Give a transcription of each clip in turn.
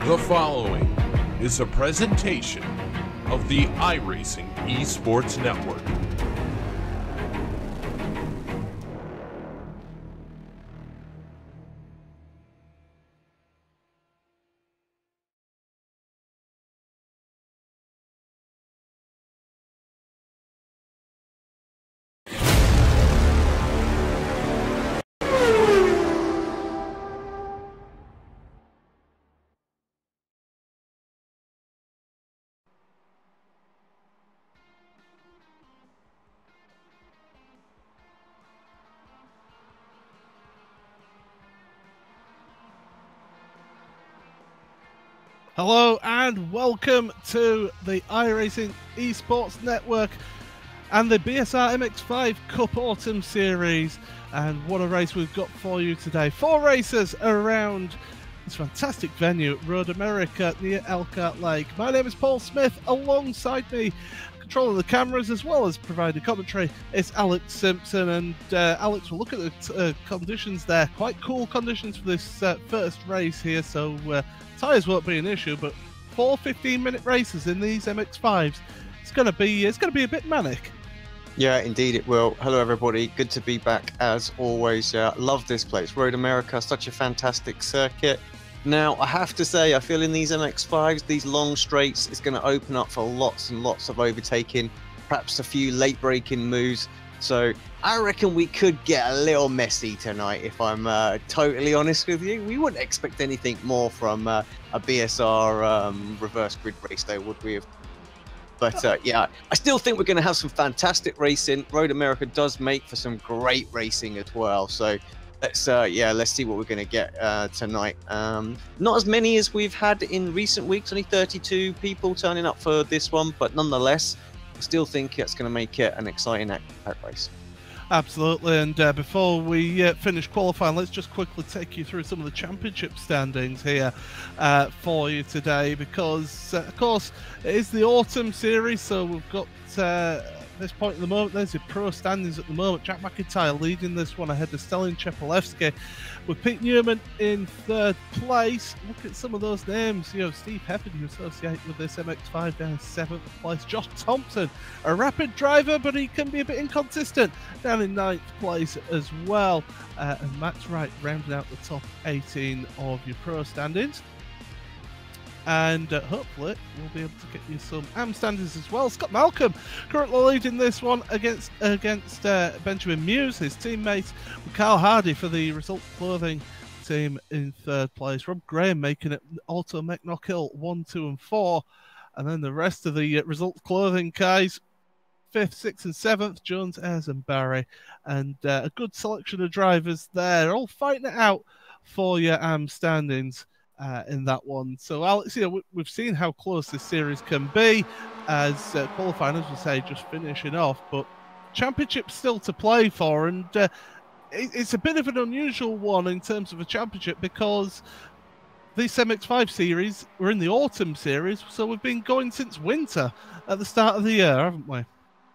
The following is a presentation of the iRacing Esports Network. Hello and welcome to the iRacing Esports Network and the BSR MX5 Cup Autumn Series. And what a race we've got for you today. 4 races around this fantastic venue, Road America near Elkhart Lake. My name is Paul Smith. Alongside me, controlling the cameras as well as providing commentary, is Alex Simpson. And Alex, we'll look at the conditions there. Quite cool conditions for this first race here. So tyres won't be an issue, but 4 15-minute races in these MX5s, it's going to be a bit manic. Yeah, indeed it will. Hello everybody, good to be back as always. Love this place, Road America, such a fantastic circuit. Now I have to say, I feel in these MX5s, these long straights, it's going to open up for lots and lots of overtaking, perhaps a few late braking moves. So I reckon we could get a little messy tonight, if I'm totally honest with you. We wouldn't expect anything more from a BSR reverse grid race though, would we have? But yeah, I still think we're going to have some fantastic racing. Road America does make for some great racing as well. So let's see what we're going to get tonight. Not as many as we've had in recent weeks, only 32 people turning up for this one, but nonetheless, I still think it's going to make it an exciting race. Absolutely, and before we finish qualifying, let's just quickly take you through some of the championship standings here for you today, because of course it is the autumn series, so we've got this point at the moment, there's your pro standings at the moment. Jack McIntyre leading this one ahead of Stalin Chepelevsky, with Pete Newman in 3rd place. Look at some of those names, you know, Steve Hefford, you associate with this MX5, down in 7th place. Josh Thompson, a rapid driver, but he can be a bit inconsistent, down in 9th place as well. And Max Wright rounding out the top 18 of your pro standings. And hopefully we'll be able to get you some AM standings as well. Scott Malcolm currently leading this one against Benjamin Muse, his teammate, with Carl Hardy for the Result Clothing team in 3rd place. Rob Graham making it Auto McNockhill 1, 2 and 4. And then the rest of the Result Clothing guys, 5th, 6th and 7th, Jones, Ayres and Barry. And a good selection of drivers there, all fighting it out for your AM standings in that one. So Alex, you know, we've seen how close this series can be as qualifying, as we say, just finishing off, but championship's still to play for, and it's a bit of an unusual one in terms of a championship, because this MX5 series, we're in the autumn series, so we've been going since winter at the start of the year, haven't we?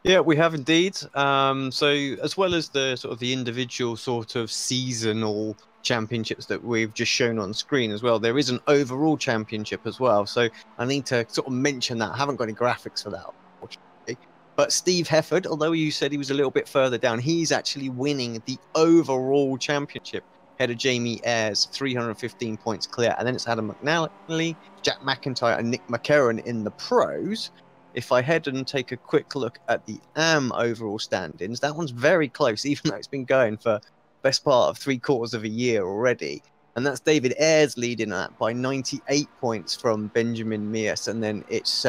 Yeah, we have indeed. So as well as the sort of the individual sort of seasonal championships that we've just shown on screen as well, there is an overall championship as well. So I need to sort of mention that. I haven't got any graphics for that, unfortunately. But Steve Hefford, although you said he was a little bit further down, he's actually winning the overall championship ahead of Jamie Ayres, 315 points clear. And then it's Adam McNally, Jack McIntyre and Nick McCarron in the pros. If I head and take a quick look at the AM overall standings, that one's very close, even though it's been going for best part of 3/4 of a year already. And that's David Ayres leading that by 98 points from Benjamin Mears. And then it's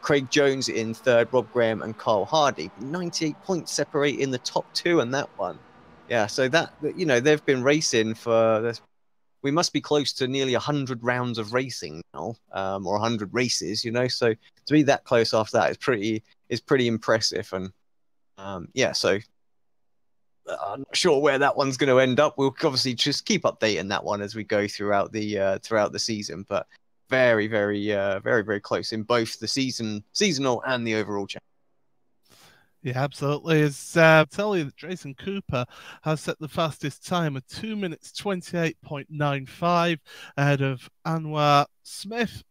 Craig Jones in 3rd, Rob Graham and Carl Hardy. 98 points separate in the top 2 on that one. Yeah, so that, you know, they've been racing for... We must be close to nearly 100 rounds of racing now, or 100 races, you know. So to be that close after that is pretty impressive. And yeah, so I'm not sure where that one's going to end up. We'll obviously just keep updating that one as we go throughout the season. But very, very, very, very close in both the seasonal and the overall championship. Yeah, absolutely. As tell you that Jason Cooper has set the fastest time of 2 minutes 28.95 ahead of Anwar Smith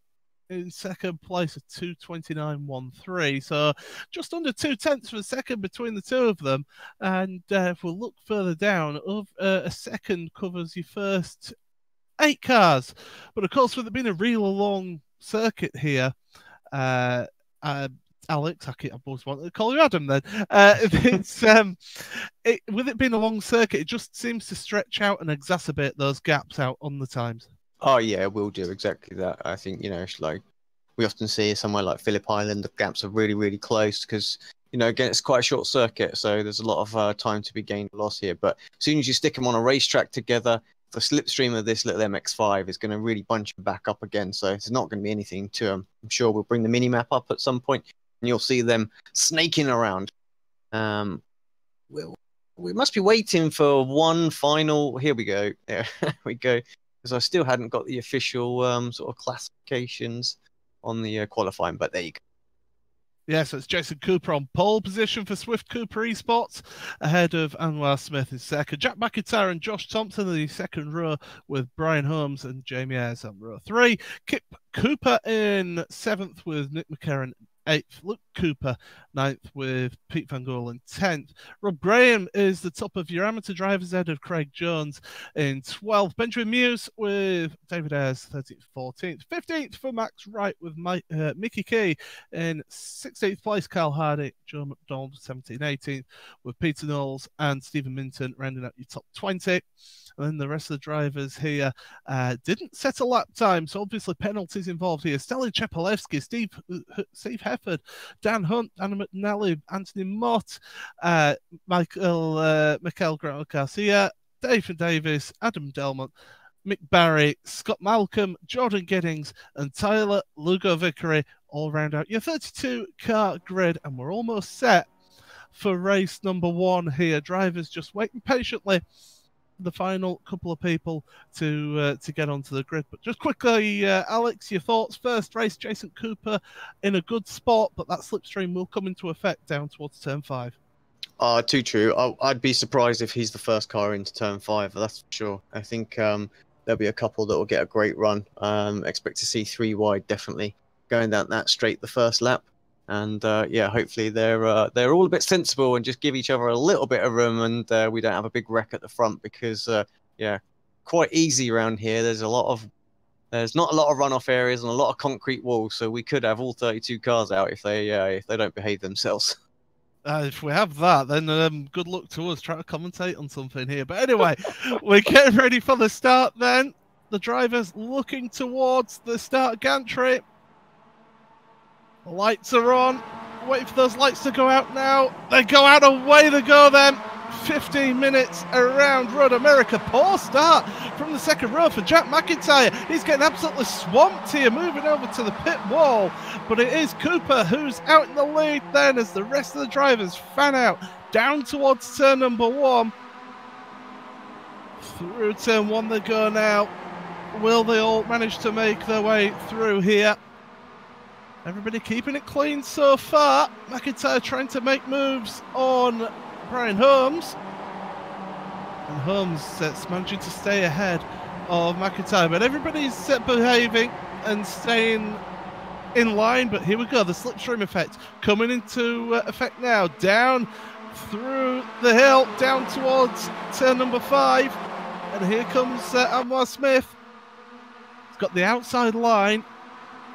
in second place at 2:29.13. So just under 2/10 of a second between the two of them. And if we look further down, a second covers your first 8 cars. But of course, with it being a real long circuit here, uh, Alex, I always wanted to call you Adam then. With it being a long circuit, it just seems to stretch out and exacerbate those gaps out on the times. Oh yeah, it will do exactly that. I think, it's like we often see somewhere like Phillip Island, the gaps are really, really close because, again, it's quite a short circuit, so there's a lot of time to be gained or lost here. But as soon as you stick them on a racetrack together, the slipstream of this little MX5 is going to really bunch them back up again. So it's not going to be anything to them. I'm sure we'll bring the mini map up at some point, and you'll see them snaking around. We must be waiting for one final. Here we go. There we go. Because I still hadn't got the official sort of classifications on the qualifying, but there you go. Yeah, so it's Jason Cooper on pole position for Swift Cooper Esports, ahead of Anwar Smith in second. Jack McIntyre and Josh Thompson in the second row, with Brian Holmes and Jamie Ayres on row 3. Kip Cooper in 7th with Nick McCarron 8th. Luke Cooper 9th with Pete Van Gool in 10th. Rob Graham is the top of your amateur drivers, ahead of Craig Jones in 12th. Benjamin Muse with David Ayres 13th, 14th. 15th for Max Wright with Mickey Key in 16th place. Kyle Hardy, Joe McDonald 17th, 18th with Peter Knowles and Stephen Minton rounding out your top 20. And then the rest of the drivers here didn't set a lap time, so obviously penalties involved here. Stalin Chepalewski, Steve Hefford, Dan Hunt, Anna McNally, Anthony Mott, Michael Garcia, David Davis, Adam Delmont, Mick Barry, Scott Malcolm, Jordan Giddings, and Tyler Lugo Vickery all round out your 32-car grid, and we're almost set for race number 1 here. Drivers just waiting patiently the final couple of people to get onto the grid. But just quickly, Alex, your thoughts. First race, Jason Cooper in a good spot, but that slipstream will come into effect down towards turn 5. Too true. I'd be surprised if he's the first car into turn 5, that's for sure. I think there'll be a couple that will get a great run. Expect to see 3 wide, definitely, going down that straight the first lap. And yeah, hopefully they're all a bit sensible and just give each other a little bit of room, and we don't have a big wreck at the front, because yeah, quite easy around here. There's not a lot of runoff areas and a lot of concrete walls, so we could have all 32 cars out if they don't behave themselves. If we have that, then good luck to us trying to commentate on something here. But anyway, we're getting ready for the start then. The drivers looking towards the start gantry. The lights are on. Wait for those lights to go out now. They go out, away they go then. 15 minutes around Road America. Poor start from the second row for Jack McIntyre. He's getting absolutely swamped here, moving over to the pit wall. But it is Cooper who's out in the lead then, as the rest of the drivers fan out down towards turn number 1. Through turn 1 they go now. Will they all manage to make their way through here? Everybody keeping it clean so far. McIntyre trying to make moves on Brian Holmes. And Holmes managing to stay ahead of McIntyre. But everybody's behaving and staying in line. But here we go. The slipstream effect coming into effect now. Down through the hill, down towards turn number 5. And here comes Anwar Smith. He's got the outside line.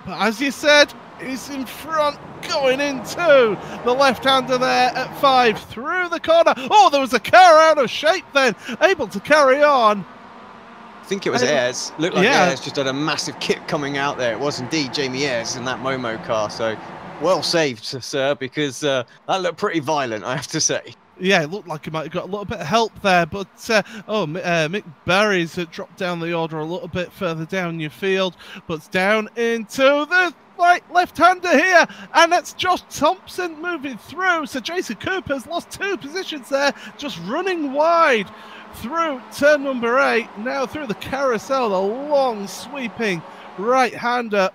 But as you said, he's in front, going into the left-hander there at 5, through the corner. Oh, there was a car out of shape then, able to carry on. I think it was Ayres. Looked like Ayres just had a massive kick coming out there. It was indeed Jamie Ayres in that Momo car. So well saved, sir, because that looked pretty violent, I have to say. Yeah, it looked like he might have got a little bit of help there, but Mick Barry's dropped down the order a little bit further down your field, but it's down into the left-hander here, and that's Josh Thompson moving through. So Jason Cooper's lost 2 positions there, just running wide through turn number 8. Now through the carousel, the long sweeping right-hander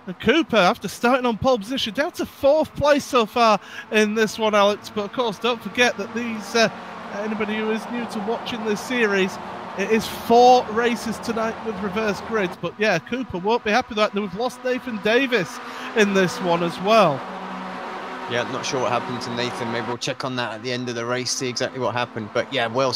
And Cooper, after starting on pole position, down to 4th place so far in this one, Alex. But of course, don't forget that these, anybody who is new to watching this series, it is 4 races tonight with reverse grids. But yeah, Cooper won't be happy with that. We've lost Nathan Davis in this one as well. Yeah, not sure what happened to Nathan. Maybe we'll check on that at the end of the race, see exactly what happened. But yeah, well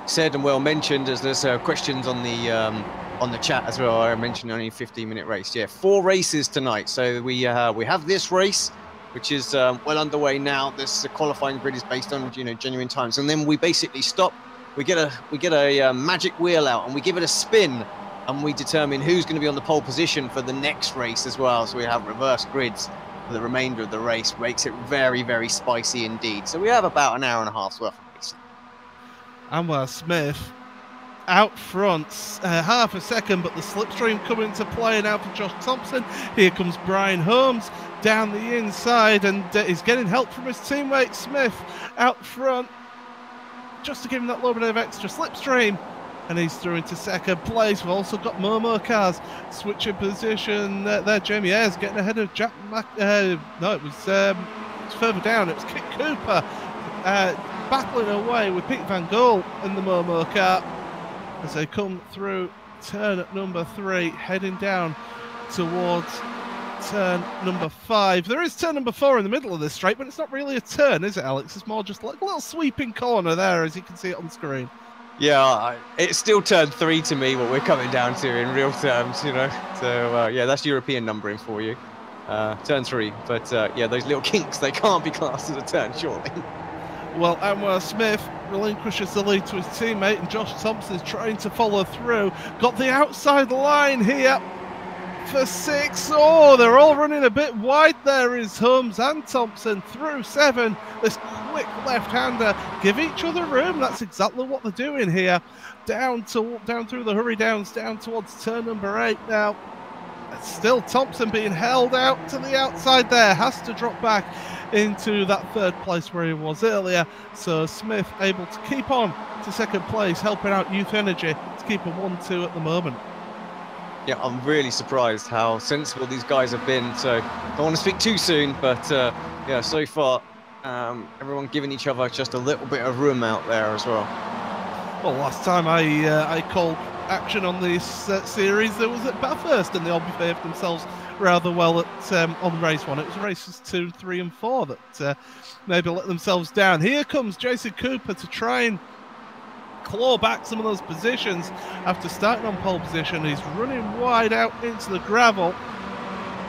said and well mentioned, as there's questions on the chat as well. I mentioned only a 15-minute race. Yeah, 4 races tonight. So we have this race, which is well underway now. This qualifying grid is based on genuine times, and then we basically stop. We get a magic wheel out and we give it a spin, and we determine who's going to be on the pole position for the next race as well. So we have reverse grids for the remainder of the race. Makes it very, very spicy indeed. So we have about an hour and a half's worth of racing. Anwar Smith out front, half a second, but the slipstream coming into play now for Josh Thompson. Here comes Brian Holmes down the inside, and he's getting help from his teammate Smith out front, just to give him that little bit of extra slipstream. And he's through into second place. We've also got Momo cars switching position there. Jamie Ayres getting ahead of Jack no, it was further down. It was Kit Cooper battling away with Pete Van Gool in the Momo car as they come through turn at number 3, heading down towards turn number 5. There is turn number 4 in the middle of this straight, but it's not really a turn, is it, Alex? It's more just like a little sweeping corner there, as you can see it on the screen. Yeah, it's still turn 3 to me, what we're coming down to in real terms, So yeah, that's European numbering for you. Turn 3, but yeah, those little kinks, they can't be classed as a turn, surely. Well, Anwar Smith relinquishes the lead to his teammate, and Josh Thompson is trying to follow through. Got the outside line here for 6. Oh, they're all running a bit wide there. Is Holmes and Thompson through 7. This quick left-hander, give each other room. That's exactly what they're doing here. Down through the hurry downs, down towards turn number 8 now. It's still Thompson being held out to the outside there. Has to drop back into that 3rd place where he was earlier. So Smith able to keep on to 2nd place, helping out Youth Energy to keep a 1-2 at the moment. Yeah, I'm really surprised how sensible these guys have been. So don't want to speak too soon, but yeah, so far everyone giving each other just a little bit of room out there as well. Well, last time I called action on this series, there was at Bathurst, and they all behaved themselves rather well at on race 1. It was races 2, 3 and 4 that maybe let themselves down. Here comes Jason Cooper to try and claw back some of those positions after starting on pole position. He's running wide out into the gravel,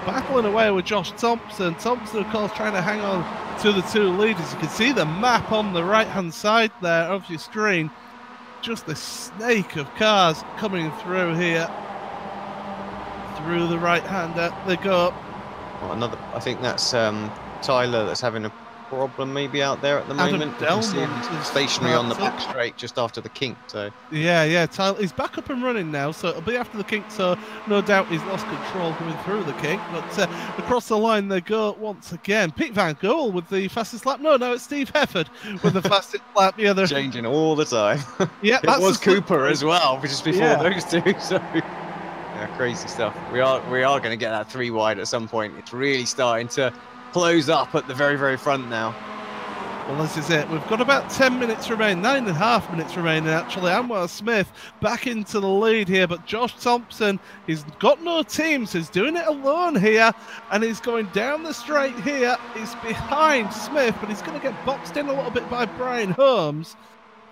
battling away with Josh Thompson. Thompson, of course, trying to hang on to the 2 leaders. You can see the map on the right-hand side there of your screen. Just a snake of cars coming through here. Through the right-hander they go. Well, I think that's Tyler that's having a problem maybe out there at the moment. You can see him stationary on the back straight just after the kink. So yeah, Tyler, he's back up and running now, so it'll be after the kink, so no doubt he's lost control going through the kink. But across the line they go once again. Pete Van Gool with the fastest lap. No, it's Steve Hefford with the fastest lap. Yeah, they're changing all the time. Yeah, it was Cooper as well, just before those two. So yeah, crazy stuff. We are going to get that 3 wide at some point. It's really starting to close up at the very, very front now. Well, this is it. We've got about 10 minutes remaining, 9.5 minutes remaining actually. Anwar Smith back into the lead here, but Josh Thompson, he's got no teams, he's doing it alone here, and he's going down the straight here. He's behind Smith, but he's going to get boxed in a little bit by Brian Holmes,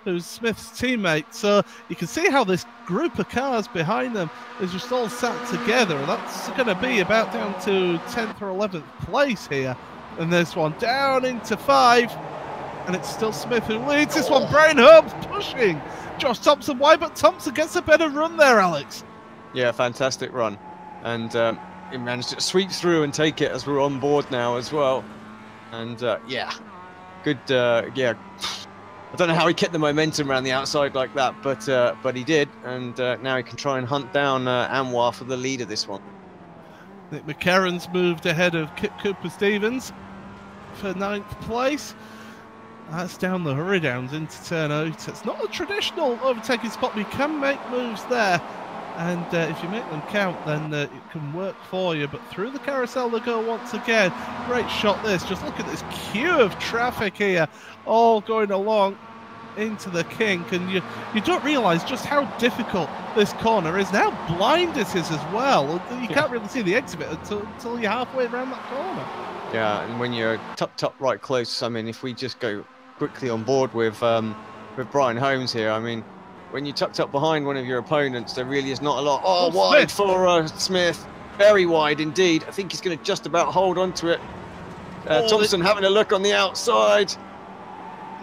who's Smith's teammate. So you can see how this group of cars behind them is just all sat together. That's going to be about down to 10th or 11th place here. And this one down into 5. And it's still Smith who leads this one. Brian Holmes pushing Josh Thompson wide, but Thompson gets a better run there, Alex. Yeah, fantastic run. And he managed to sweep through and take it as we're on board now as well. And yeah, good, yeah. I don't know how he kept the momentum around the outside like that, but he did, and now he can try and hunt down Anwar for the lead of this one. Nick McCarron's moved ahead of Kip Cooper-Stevens for 9th place. That's down the hurry downs into turn 8. It's not a traditional overtaking spot, but he can make moves there. And if you make them count, then it can work for you. But through the carousel they go once again. Great shot this. Just look at this queue of traffic here, all going along into the kink. And you don't realise just how difficult this corner is, and how blind it is as well. You can't really see the exit until you're halfway around that corner. Yeah, and when you're tucked right close, I mean, if we just go quickly on board with Brian Holmes here, I mean, when you're tucked up behind one of your opponents, there really is not a lot. Oh, wide for Smith. Very wide indeed. I think he's going to just about hold on to it. Thompson having a look on the outside.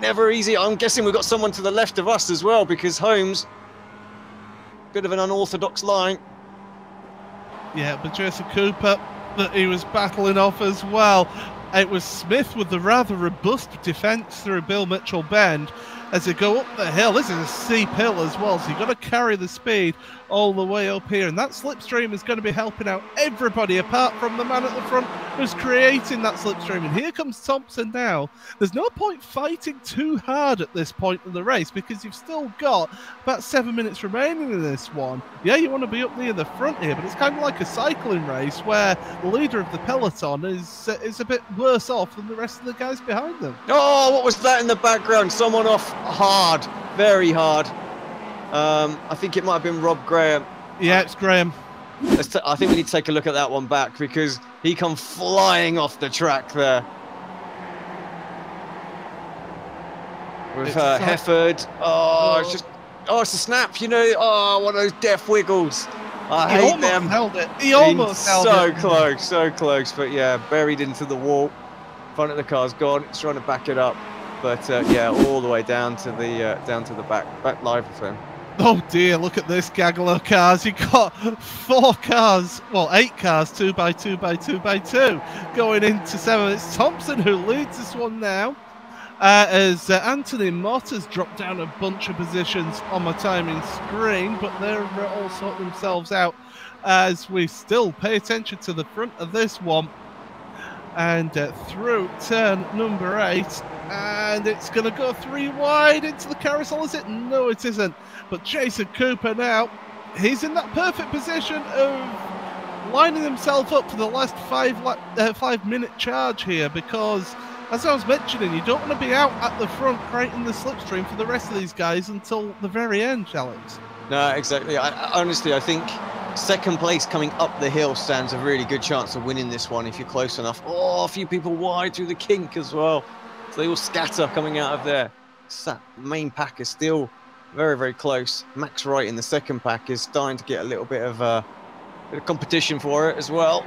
Never easy. I'm guessing we've got someone to the left of us as well, because Holmes, bit of an unorthodox line. Yeah, but Jason Cooper, that he was battling off as well. It was Smith with the rather robust defence through Bill Mitchell Bend as they go up the hill. This is a steep hill as well, so you've got to carry the speed all the way up here, and that slipstream is going to be helping out everybody apart from the man at the front who's creating that slipstream. And here comes Thompson now. There's no point fighting too hard at this point in the race because you've still got about 7 minutes remaining in this one. Yeah, you want to be up near the front here, but it's kind of like a cycling race where the leader of the peloton is a bit worse off than the rest of the guys behind them. Oh, what was that in the background? Someone off hard, very hard. I think it might have been Rob Graham. Yeah, it's Graham. I think we need to take a look at that one back because he come flying off the track there. With Hefford. It's a snap, you know. Oh, one of those death wiggles. I hate them. Held it. He almost held it. So close. But yeah, buried into the wall. Front of the car's gone. It's trying to back it up. But yeah, all the way down to the back live of him. Oh dear, look at this gaggle of cars. You've got 4 cars, well 8 cars, 2 by 2 by 2 by 2 going into 7. It's Thompson who leads this one now. As Anthony Mott has dropped down a bunch of positions on my timing screen, but they're all sorting themselves out as we still pay attention to the front of this one. And through turn number 8, and it's going to go 3 wide into the carousel, is it? No, it isn't. But Jason Cooper now, he's in that perfect position of lining himself up for the last 5-minute charge here, because as I was mentioning, you don't want to be out at the front creating the slipstream for the rest of these guys until the very end, Alex. No, exactly. Honestly, I think second place coming up the hill stands a really good chance of winning this one if you're close enough. Oh, a few people wide through the kink as well. So they all scatter coming out of there. That main pack is still very, very close. Max Wright in the second pack is starting to get a little bit of competition for it as well.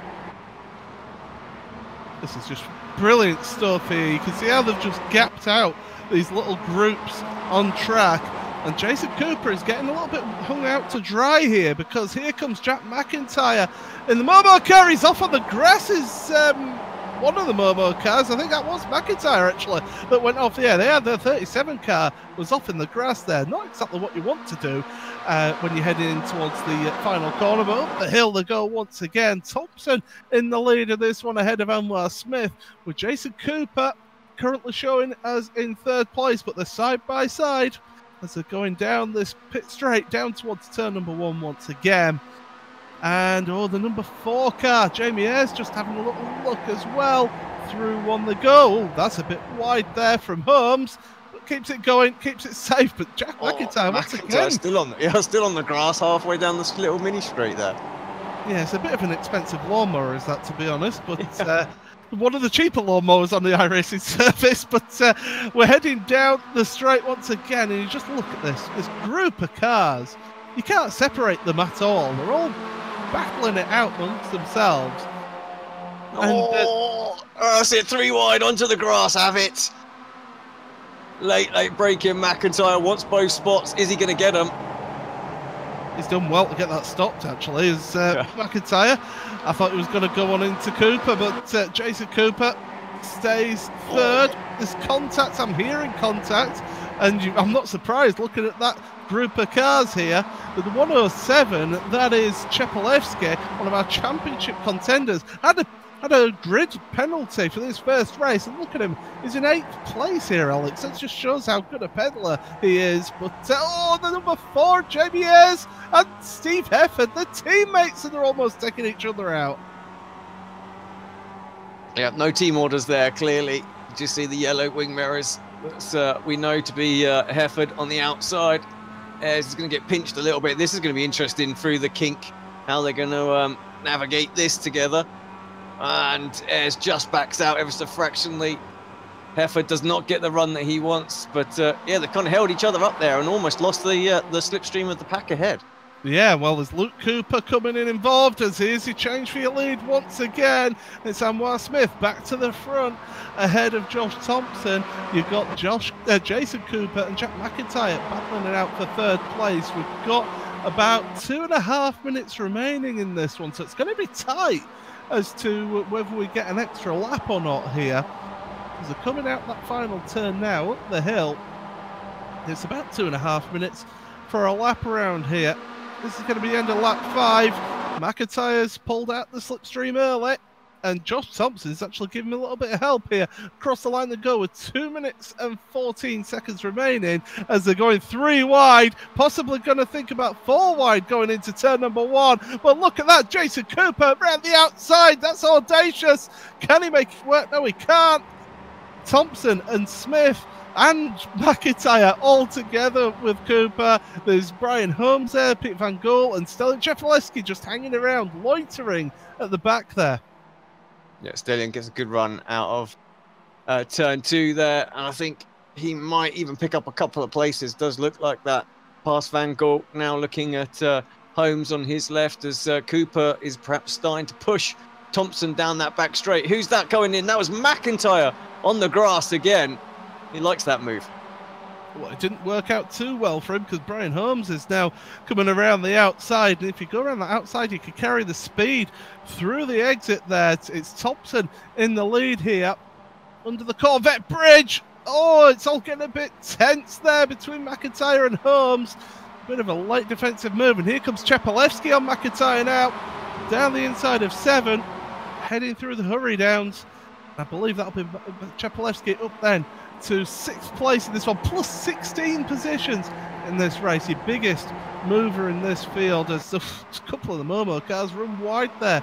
This is just brilliant stuff here. You can see how they've just gapped out these little groups on track. And Jason Cooper is getting a little bit hung out to dry here because here comes Jack McIntyre in the Momo car. He's off on the grass. Is one of the Momo cars, I think that was McIntyre actually, that went off. Yeah, they had their 37 car was off in the grass there. Not exactly what you want to do when you're heading in towards the final corner, but up the hill they go once again. Thompson in the lead of this one ahead of Anwar Smith, with Jason Cooper currently showing as in 3rd place, but they're side by side as they're going down this pit straight down towards turn number 1 once again. And the number 4 car, Jamie Ayres, just having a little look as well. Through one they go. That's a bit wide there from Holmes, but keeps it going, keeps it safe. But Jack McIntyre once again, still on the grass halfway down this little mini straight there. Yeah, it's a bit of an expensive lawnmower, is that, to be honest, but one of the cheaper lawnmowers on the iRacing service. But we're heading down the straight once again, and you just look at this group of cars. You can't separate them at all. They're all battling it out amongst themselves. That's it, 3 wide onto the grass, have it. Late breaking. McIntyre wants both spots. Is he going to get them? He's done well to get that stopped, actually, as McIntyre. I thought he was going to go on into Cooper, but Jason Cooper stays 3rd. There's contact, I'm hearing contact, and I'm not surprised looking at that group of cars here. With the 107, that is Chepelevsky, one of our championship contenders. Had a had a grid penalty for this first race. And look at him, he's in 8th place here, Alex. That just shows how good a peddler he is. But, the number 4, Jamie Ayres and Steve Hefford, the teammates, and they're almost taking each other out. Yeah, no team orders there, clearly. Just see the yellow wing mirrors. We know to be Hefford on the outside. Ayres is going to get pinched a little bit. This is going to be interesting through the kink, how they're going to navigate this together. And Ayres just backs out ever so fractionally. Hefford does not get the run that he wants, but yeah, they kind of held each other up there and almost lost the slipstream of the pack ahead. Yeah, well, there's Luke Cooper coming in involved as here's your change for your lead once again. It's Anwar Smith back to the front ahead of Josh Thompson. You've got Jason Cooper and Jack McIntyre battling it out for 3rd place. We've got about 2.5 minutes remaining in this one, so it's going to be tight as to whether we get an extra lap or not here. As they're coming out that final turn now up the hill, it's about 2.5 minutes for a lap around here. This is going to be the end of lap 5. McIntyre's pulled out the slipstream early, and Josh Thompson's actually giving him a little bit of help here. Across the line they go with 2 minutes and 14 seconds remaining as they're going 3 wide, possibly going to think about 4 wide going into turn number 1. But look at that, Jason Cooper around the outside. That's audacious. Can he make it work? No, he can't. Thompson and Smith and McIntyre all together with Cooper. There's Brian Holmes there, Pete Van Gool, and Stellan Chepalewski just hanging around, loitering at the back there. Yeah, Stellan gets a good run out of turn 2 there, and I think he might even pick up a couple of places. Does look like that. Past Van Gool, now looking at Holmes on his left as Cooper is perhaps starting to push Thompson down that back straight. Who's that going in? That was McIntyre on the grass again. He likes that move. Well, it didn't work out too well for him because Brian Holmes is now coming around the outside. And if you go around the outside, you can carry the speed through the exit there. It's Thompson in the lead here under the Corvette bridge. Oh, it's all getting a bit tense there between McIntyre and Holmes. Bit of a late defensive move. And here comes Chepalewski on McIntyre now. Down the inside of 7. Heading through the hurry downs. I believe that'll be Chepalewski up then to 6th place in this one, plus 16 positions in this race. Your biggest mover in this field as a couple of the Momo cars run wide there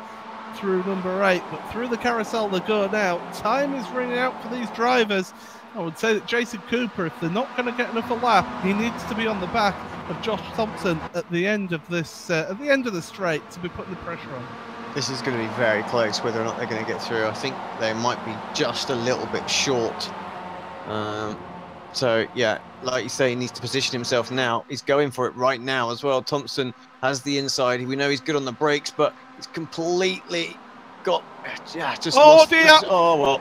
through number 8, but through the carousel they go now. Time is running out for these drivers. I would say that Jason Cooper, if they're not going to get enough a lap, he needs to be on the back of Josh Thompson at the end of this, at the end of the straight, to be putting the pressure on. This is going to be very close, whether or not they're going to get through. I think they might be just a little bit short. So, yeah, like you say, he needs to position himself now. He's going for it right now as well. Thompson has the inside. We know he's good on the brakes, but he's completely got... Yeah, just lost. Dear! Oh, well,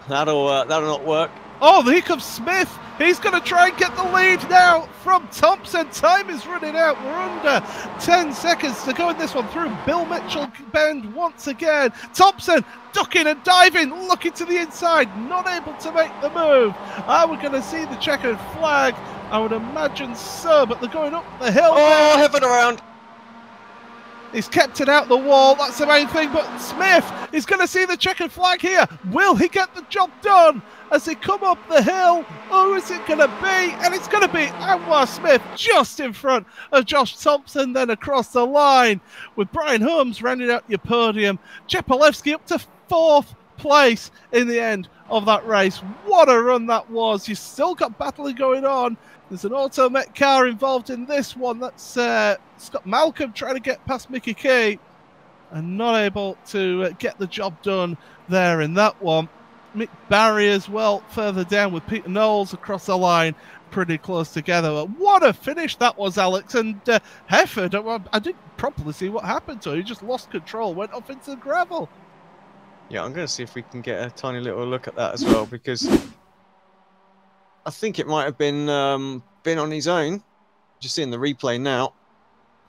that'll not work. Oh, here comes Smith. He's going to try and get the lead now from Thompson. Time is running out. We're under 10 seconds to go in this one through Bill Mitchell Bend once again. Thompson ducking and diving, looking to the inside, not able to make the move. Are we going to see the checkered flag? I would imagine so, but they're going up the hill. Oh, heaven around. He's kept it out the wall, that's the main thing, but Smith is going to see the checkered flag here. Will he get the job done as they come up the hill? Who is it going to be? And it's going to be Anwar Smith just in front of Josh Thompson, then across the line with Brian Holmes rounding out your podium. Chepalewski up to 4th place in the end of that race. What a run that was. You've still got battling going on. There's an Automet car involved in this one. That's Scott Malcolm trying to get past Mickey Key and not able to get the job done there in that one. Mick Barry as well further down with Peter Knowles across the line, pretty close together. But what a finish that was, Alex. And Hefford, I didn't properly see what happened to him. He just lost control, went off into the gravel. Yeah, I'm going to see if we can get a tiny little look at that as well, because I think it might have been on his own. Just seeing the replay now.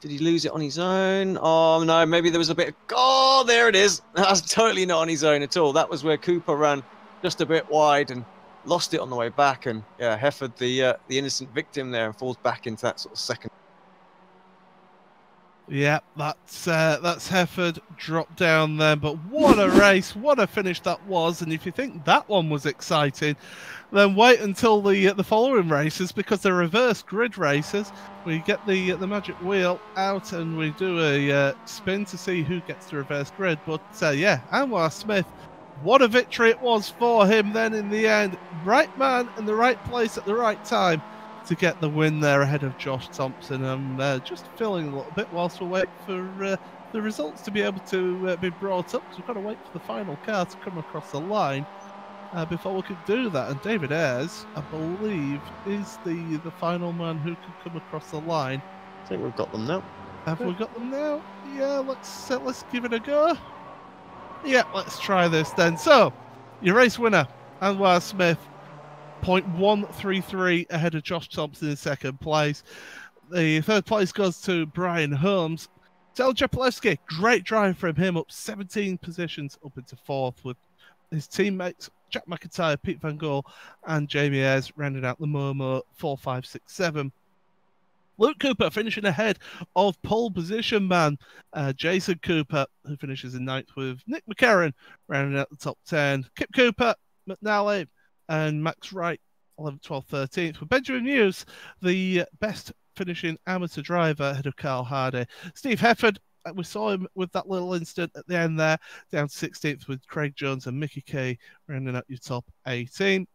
Did he lose it on his own? Oh, no, maybe there was a bit of... Oh, there it is. That's totally not on his own at all. That was where Cooper ran just a bit wide and lost it on the way back. And, yeah, Hefford, the innocent victim there, and falls back into that sort of second. Yeah, that's Hefford dropped down there, but what a race, what a finish that was. And if you think that one was exciting, then wait until the following races, because they're reverse grid races. We get the magic wheel out and we do a spin to see who gets the reverse grid. But yeah, Anwar Smith, what a victory it was for him then in the end. Right man in the right place at the right time to get the win there ahead of Josh Thompson. I'm just feeling a little bit whilst we wait for the results to be able to be brought up, because we've got to wait for the final car to come across the line before we could do that. And David Ayres, I believe, is the final man who can come across the line. I think we've got them now. Have we got them now? Yeah, let's give it a go. Yeah, let's try this then. So, your race winner, Anwar Smith, 0.133 ahead of Josh Thompson in second place. The third place goes to Brian Holmes. Del Jepolewski, great drive from him, up 17 positions up into fourth, with his teammates Jack McIntyre, Pete Van Gogh, and Jamie Ayres rounding out the Momo 4, 5, 6, 7. Luke Cooper finishing ahead of pole position man Jason Cooper, who finishes in ninth, with Nick McCarron rounding out the top 10. Kip Cooper, McNally, and Max Wright 11th, 12th, 13th, with Benjamin Muse, the best finishing amateur driver, ahead of Carl Hardy. Steve Hefford, we saw him with that little incident at the end there, down 16th, with Craig Jones and Mickey Kay rounding out your top 18.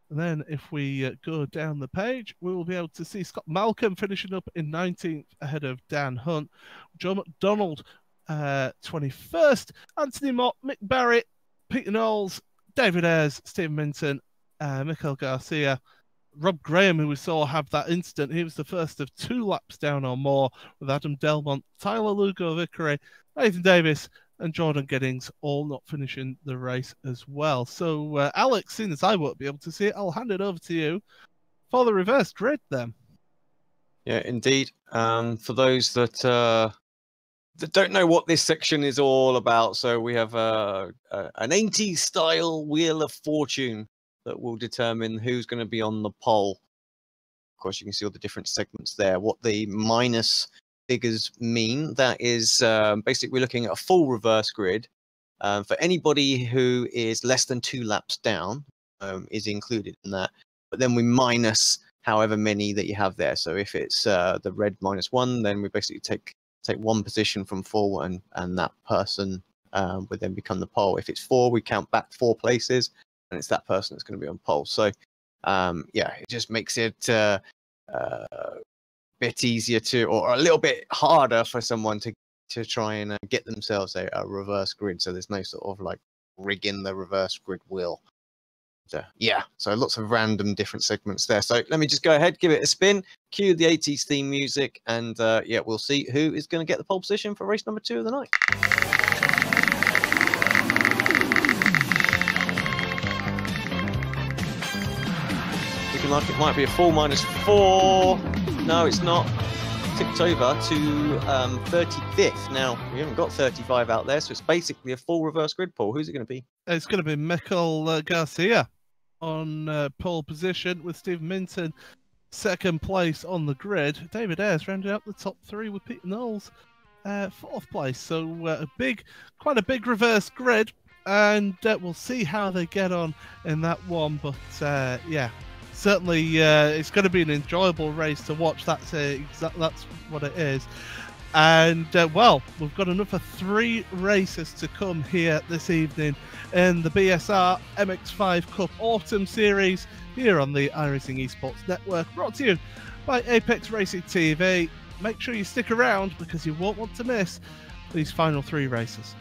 And then if we go down the page, we will be able to see Scott Malcolm finishing up in 19th ahead of Dan Hunt. Joe McDonald, 21st. Anthony Mott, Mick Barrett, Peter Knowles, David Ayres, Steve Minton, Michael Garcia. Rob Graham, who we saw have that incident, he was the first of 2 laps down or more, with Adam Delmont, Tyler Lugo Vickery, Nathan Davis, and Jordan Giddings all not finishing the race as well. So, Alex, seeing as I won't be able to see it, I'll hand it over to you for the reverse grid then. Yeah, indeed. For those that don't know what this section is all about, so we have an 80s style Wheel of Fortune that will determine who's going to be on the pole. Of course, you can see all the different segments there. What the minus figures mean, that is basically we're looking at a full reverse grid. For anybody who is less than 2 laps down is included in that. But then we minus however many that you have there. So if it's the red -1, then we basically take 1 position from 4, and that person would then become the pole. If it's 4, we count back 4 places, and it's that person that's going to be on pole. So yeah, it just makes it a bit easier to, or a little bit harder for someone to try and get themselves a reverse grid. So there's no sort of like rigging the reverse grid wheel. Yeah, so lots of random different segments there. So let me just go ahead, give it a spin, cue the 80s theme music, and yeah, we'll see who is going to get the pole position for race number 2 of the night. Looking like it might be a full -4. No, it's not. Tipped over to 35th. Now, we haven't got 35 out there, so it's basically a full reverse grid pole. Who's it going to be? It's going to be Michael Garcia on pole position, with Steve Minton second place on the grid. David Ayres rounded out the top 3 with Peter Knowles 4th place. So quite a big reverse grid, and we'll see how they get on in that one. But yeah, certainly it's going to be an enjoyable race to watch. That's what it is. And well, we've got another 3 races to come here this evening in the BSR MX5 Cup Autumn Series here on the iRacing Esports Network, brought to you by Apex Racing TV. Make sure you stick around, because you won't want to miss these final 3 races.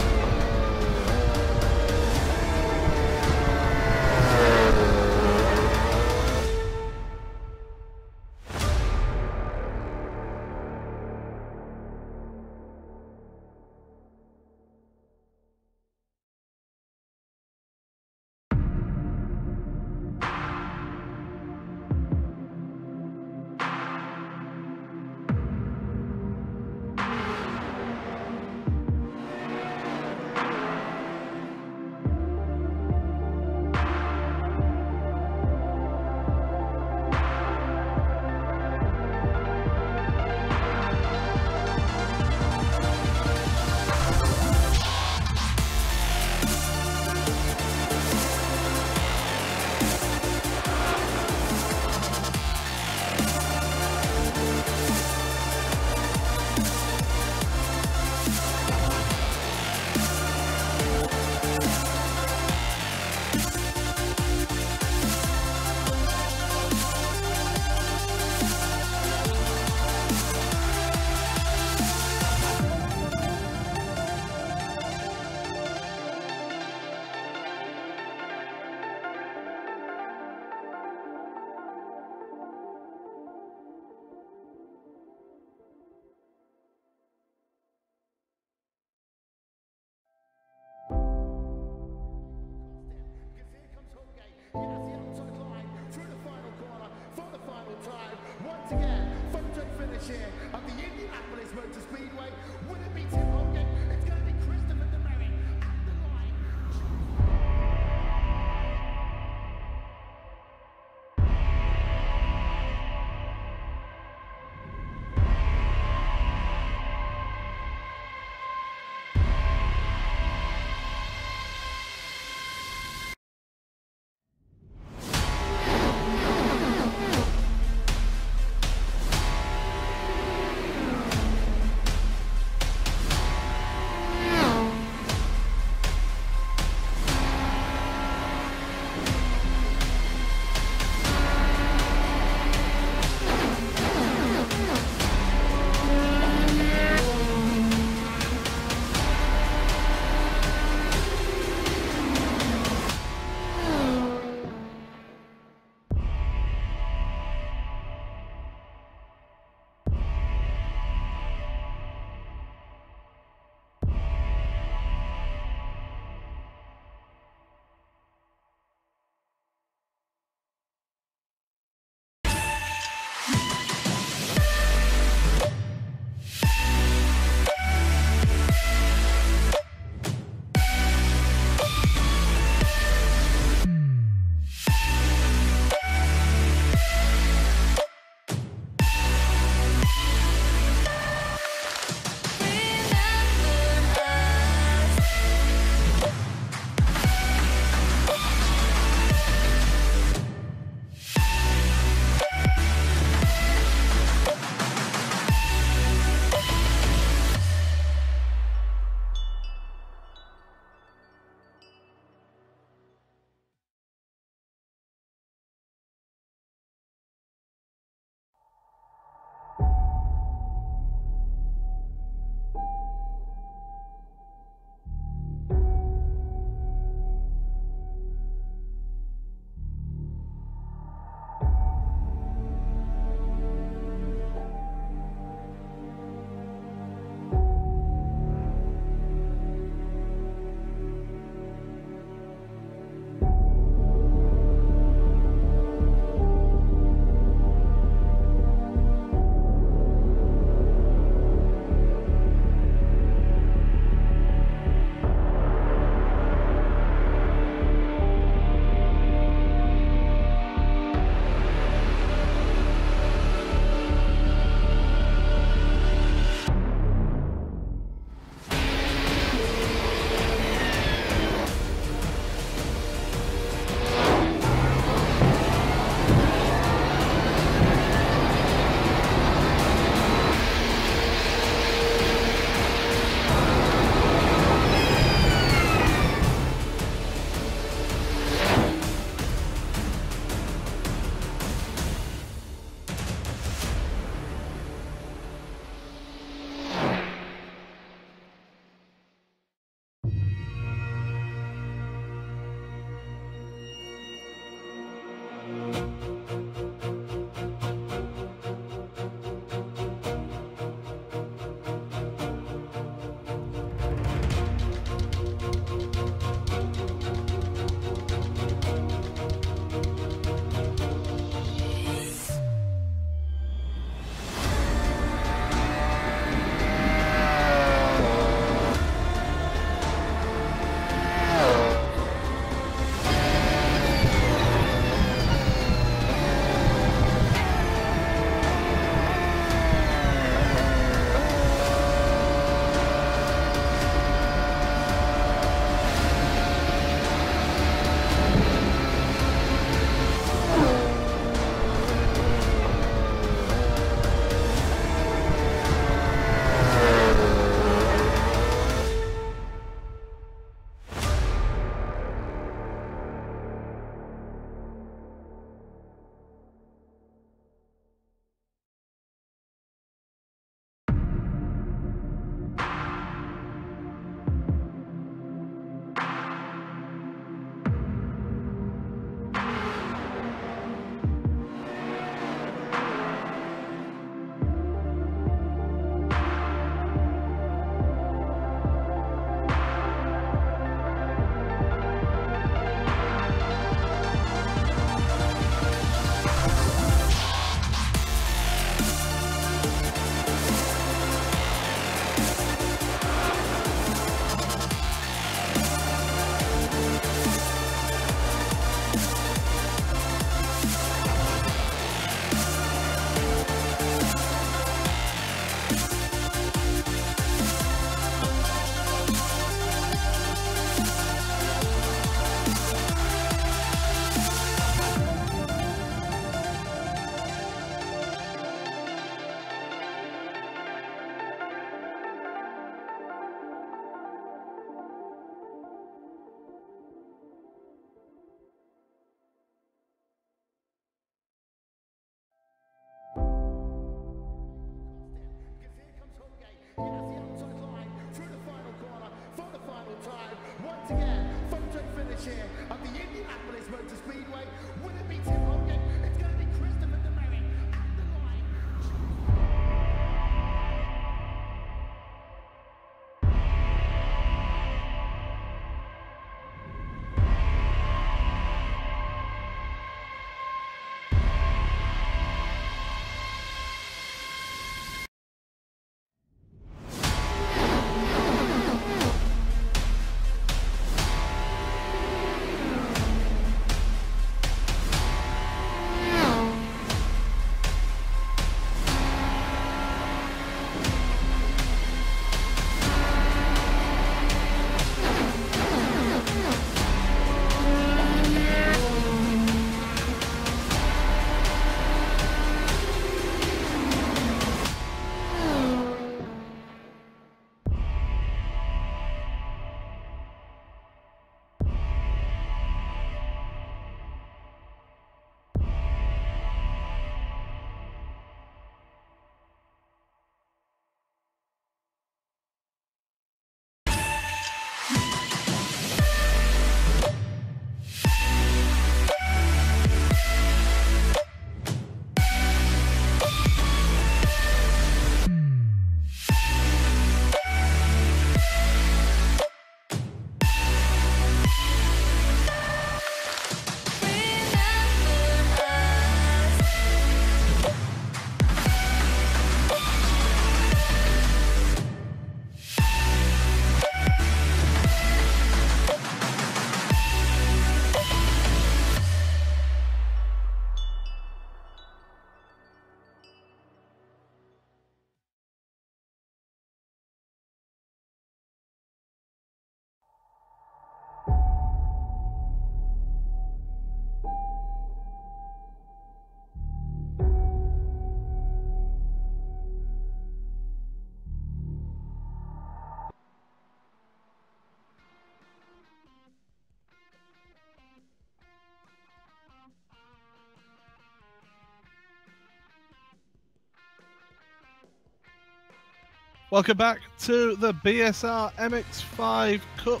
Welcome back to the BSR MX5 Cup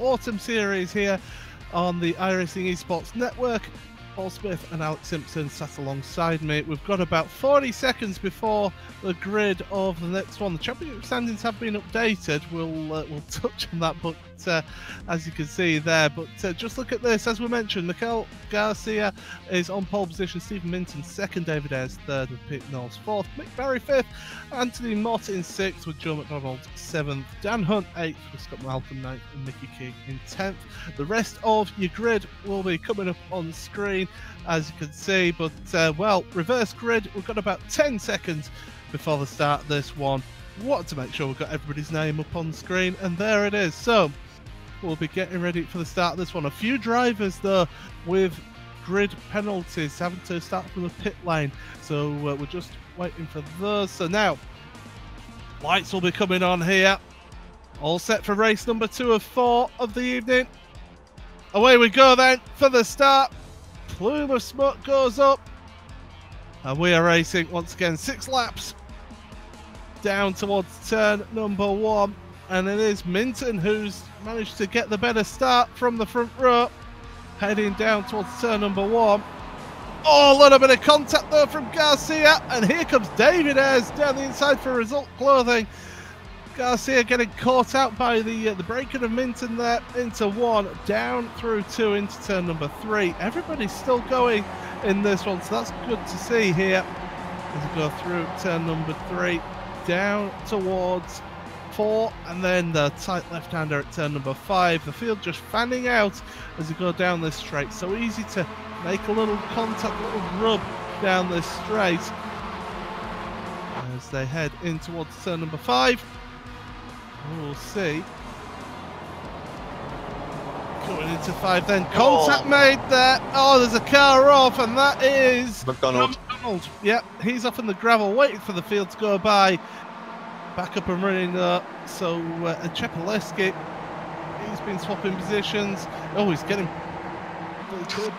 Autumn Series here on the iRacing Esports Network. Paul Smith and Alex Simpson sat alongside me. We've got about 40 seconds before the grid of the next one. The championship standings have been updated. We'll touch on that, but as you can see there. But just look at this. As we mentioned, Mikel Garcia is on pole position. Stephen Minton second. David Ayres third with Pete Knowles fourth. Mick Barry fifth. Anthony Mott in sixth with Joe McDonald seventh. Dan Hunt eighth with Scott Malcolm ninth and Mickey King in 10th. The rest of your grid will be coming up on screen, as you can see. But well, reverse grid, we've got about 10 seconds before the start of this one. Wanted to make sure we've got everybody's name up on screen, and there it is. So we'll be getting ready for the start of this one. A few drivers though with grid penalties having to start from the pit lane, so we're just waiting for those. So now lights will be coming on here, all set for race number 2 of 4 of the evening. Away we go then for the start. Plume of smoke goes up, and we are racing once again 6 laps down towards turn number 1, and it is Minton who's managed to get the better start from the front row, heading down towards turn number 1. Oh, a little bit of contact though from Garcia, and here comes David Ayres down the inside for Result Clothing. Garcia getting caught out by the braking of Minton there into 1, down through 2 into turn number 3. Everybody's still going in this one, so that's good to see here as we go through turn number 3, down towards 4, and then the tight left-hander at turn number 5. The field just fanning out as you go down this straight. So easy to make a little contact, a little rub down this straight as they head in towards turn number 5. We'll see. Going into 5 then. Contact made there. Oh, there's a car off, and that is McDonald. Yep, he's off in the gravel, waiting for the field to go by. Back up and running so Czepaleski, he's been swapping positions. Oh, he's getting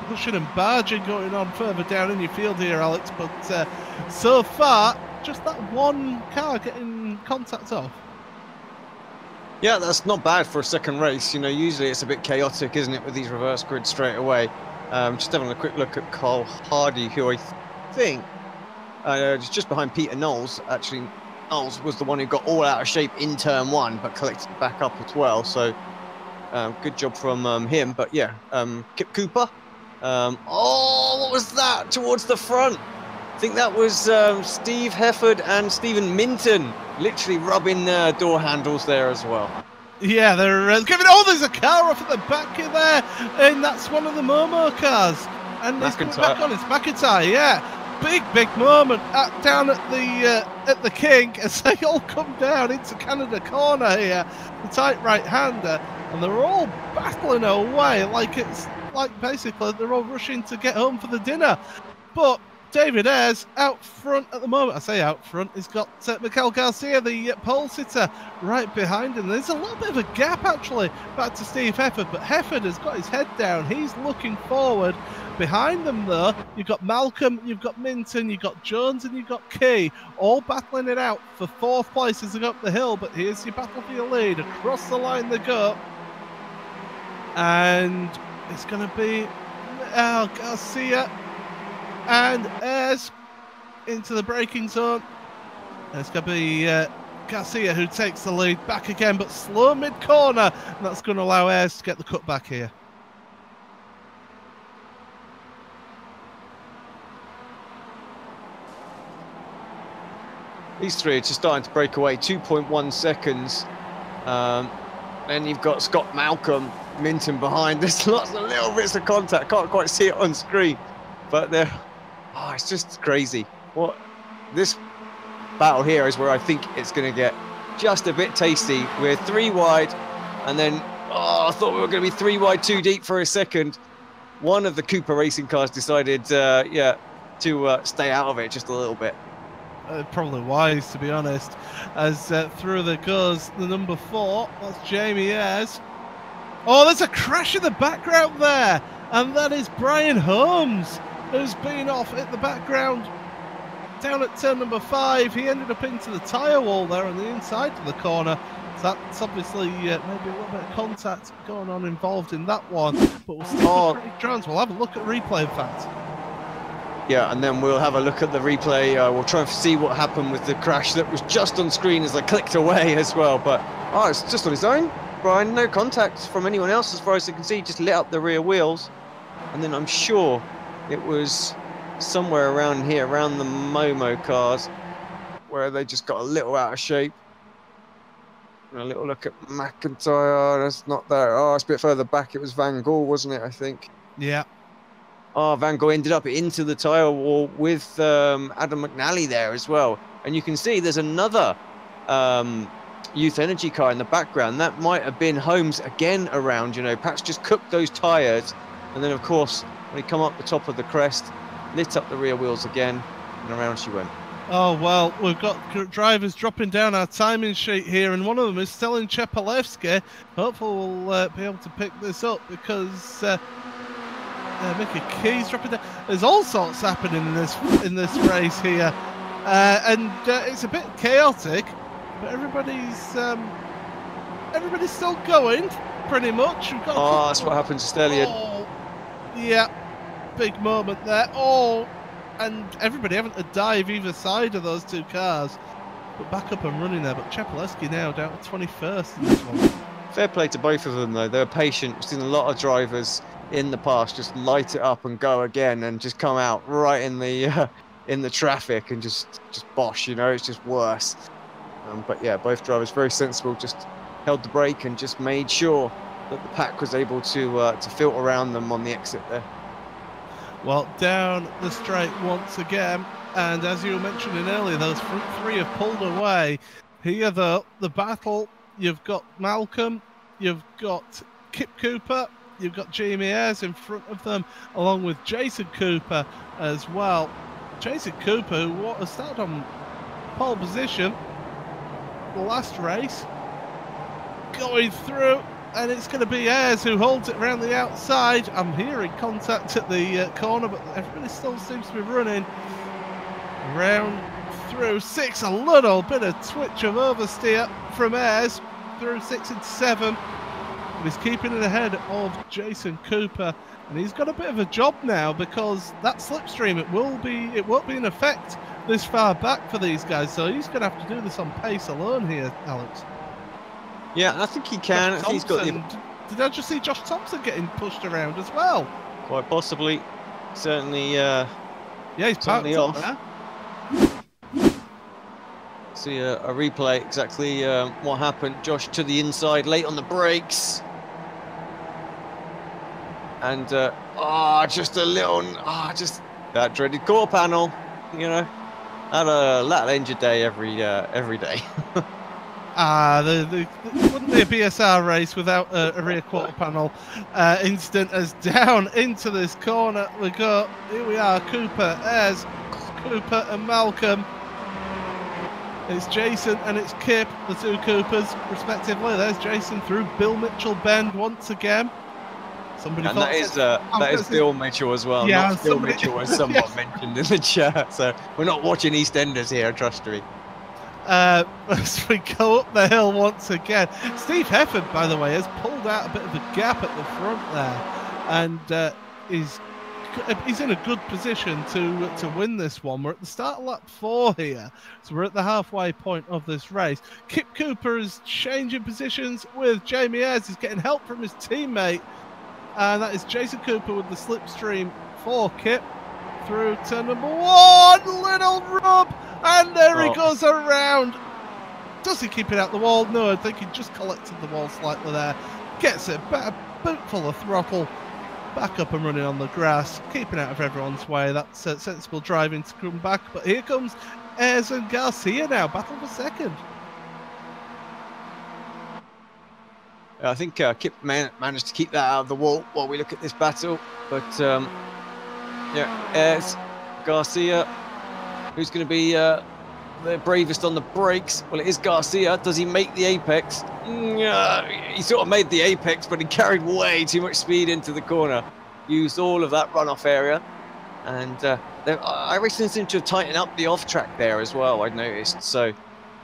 pushing and barging going on further down in your field here, Alex, but so far just that one car getting contact off. Yeah, that's not bad for a second race. You know, usually it's a bit chaotic, isn't it, with these reverse grids straight away. Just having a quick look at Carl Hardy, who I think is just behind Peter Knowles. Actually, Knowles was the one who got all out of shape in turn 1, but collected back up as well. So good job from him. But yeah, Kip Cooper. Oh, what was that towards the front? I think that was Steve Hefford and Stephen Minton literally rubbing door handles there as well. Yeah, they're giving. Oh, there's a car off at the back of there, and that's one of the Momo cars. And he's coming back on. It's McIntyre. Yeah, big moment down at the King as they all come down into Canada corner here. The tight right hander, and they're all battling away like it's like basically they're all rushing to get home for the dinner. But David Ayres out front at the moment. I say out front. He's got Mikel Garcia, the pole sitter, right behind him. There's a little bit of a gap actually back to Steve Hefford, but Hefford has got his head down. He's looking forward. Behind them though, you've got Malcolm, you've got Minton, you've got Jones, and you've got Key, all battling it out for 4th place as they go up the hill. But here's your battle for your lead. Across the line they go, and it's going to be Garcia and Ayres into the braking zone. And it's going to be Garcia who takes the lead back again, but slow mid-corner, and that's going to allow Ayres to get the cut back here. These three are just starting to break away, 2.1 seconds. Then you've got Scott Malcolm, Minton behind. There's lots of little bits of contact. Can't quite see it on screen, but they're... Oh, it's just crazy. What this battle here is where I think it's going to get just a bit tasty. We're 3 wide, and then I thought we were going to be 3 wide, 2 deep for a second. One of the Cooper racing cars decided, to stay out of it just a little bit. Probably wise, to be honest, as through there goes the number 4. That's Jamie Ayres. Oh, there's a crash in the background there, and that is Brian Holmes, who's been off at the background down at turn number 5. He ended up into the tyre wall there on the inside of the corner. So that's obviously maybe a little bit of contact going on involved in that one. But we'll stick with Craig Jones. We'll have a look at replay, in fact. Yeah, and then we'll have a look at the replay. We'll try and see what happened with the crash that was just on screen as I clicked away as well. But, it's just on its own, Brian. No contact from anyone else as far as you can see. Just lit up the rear wheels. And then I'm sure it was somewhere around here, around the Momo cars, where they just got a little out of shape. And a little look at McIntyre. That's not there. Oh, it's a bit further back. It was Van Gaal, wasn't it, I think? Yeah. Oh, Van Gaal ended up into the tyre wall with Adam McNally there as well. And you can see there's another Youth Energy car in the background. That might have been Holmes again around, you know, perhaps just cooked those tyres. And then, of course, when he come up the top of the crest, lit up the rear wheels again, and around she went. Oh, well, we've got drivers dropping down our timing sheet here, and one of them is Stelin Chepalevsky. Hopefully we'll be able to pick this up because Mickey Key's dropping down. There's all sorts happening in this race here, and it's a bit chaotic, but everybody's still going, pretty much. We've got that's what happened to Stellion. Oh, yeah, big moment there. Oh, and everybody having to dive either side of those two cars, but back up and running there. But Chepalevsky now down to 21st in this one. Fair play to both of them, though. They were patient. We've seen a lot of drivers in the past just light it up and go again, and just come out right in the traffic and just bosh. You know, it's just worse. But yeah, both drivers very sensible. Just held the brake and just made sure that the pack was able to filter around them on the exit there. Well, down the straight once again, and as you were mentioning earlier, those front three have pulled away. Here, the battle, you've got Malcolm, you've got Kip Cooper, you've got Jamie Ayres in front of them, along with Jason Cooper as well. Jason Cooper, who started on pole position the last race, going through. And it's going to be Ayres who holds it around the outside. I'm hearing contact at the corner, but everybody still seems to be running round through 6. A little bit of twitch of oversteer from Ayres through 6 and 7. But he's keeping it ahead of Jason Cooper. And he's got a bit of a job now because that slipstream, it won't be in effect this far back for these guys. So he's going to have to do this on pace alone here, Alex. Yeah, I think he can. He's got the... Did I just see Josh Thompson getting pushed around as well? Quite possibly. Certainly. Yeah, he's certainly off. See a replay exactly what happened. Josh to the inside, late on the brakes, and just a little, just that dreaded core panel. You know, had a little injured day every day. There wouldn't be a BSR race without a rear quarter panel incident. As down into this corner we go. Here we are, Cooper, Ayres, Cooper and Malcolm. It's Jason and it's Kip, the two Coopers respectively. There's Jason through Bill Mitchell Bend once again. Somebody and that is Bill Mitchell as well. Yeah, not Bill Mitchell, as someone mentioned in the chat. So we're not watching EastEnders here, trust me. As we go up the hill once again, Steve Hefford, by the way, has pulled out a bit of a gap at the front there, and he's in a good position to win this one. We're at the start of lap 4 here, so we're at the halfway point of this race. Kip Cooper is changing positions with Jamie Ayres. He's getting help from his teammate, and that is Jason Cooper with the slipstream for Kip through turn number 1. Little rub. And there he goes around. Does he keep it out the wall? No, I think he just collected the wall slightly there. Gets it, a boot full of throttle. Back up and running on the grass. Keeping out of everyone's way. That's sensible driving to come back. But here comes Ayres and Garcia now. Battle for second. I think Kip managed to keep that out of the wall while we look at this battle. But, Ayres, Garcia... Who's going to be the bravest on the brakes? Well, it is Garcia. Does he make the apex? He sort of made the apex, but he carried way too much speed into the corner. Used all of that runoff area. And iRacing seemed to tighten up the off track there as well. I noticed. So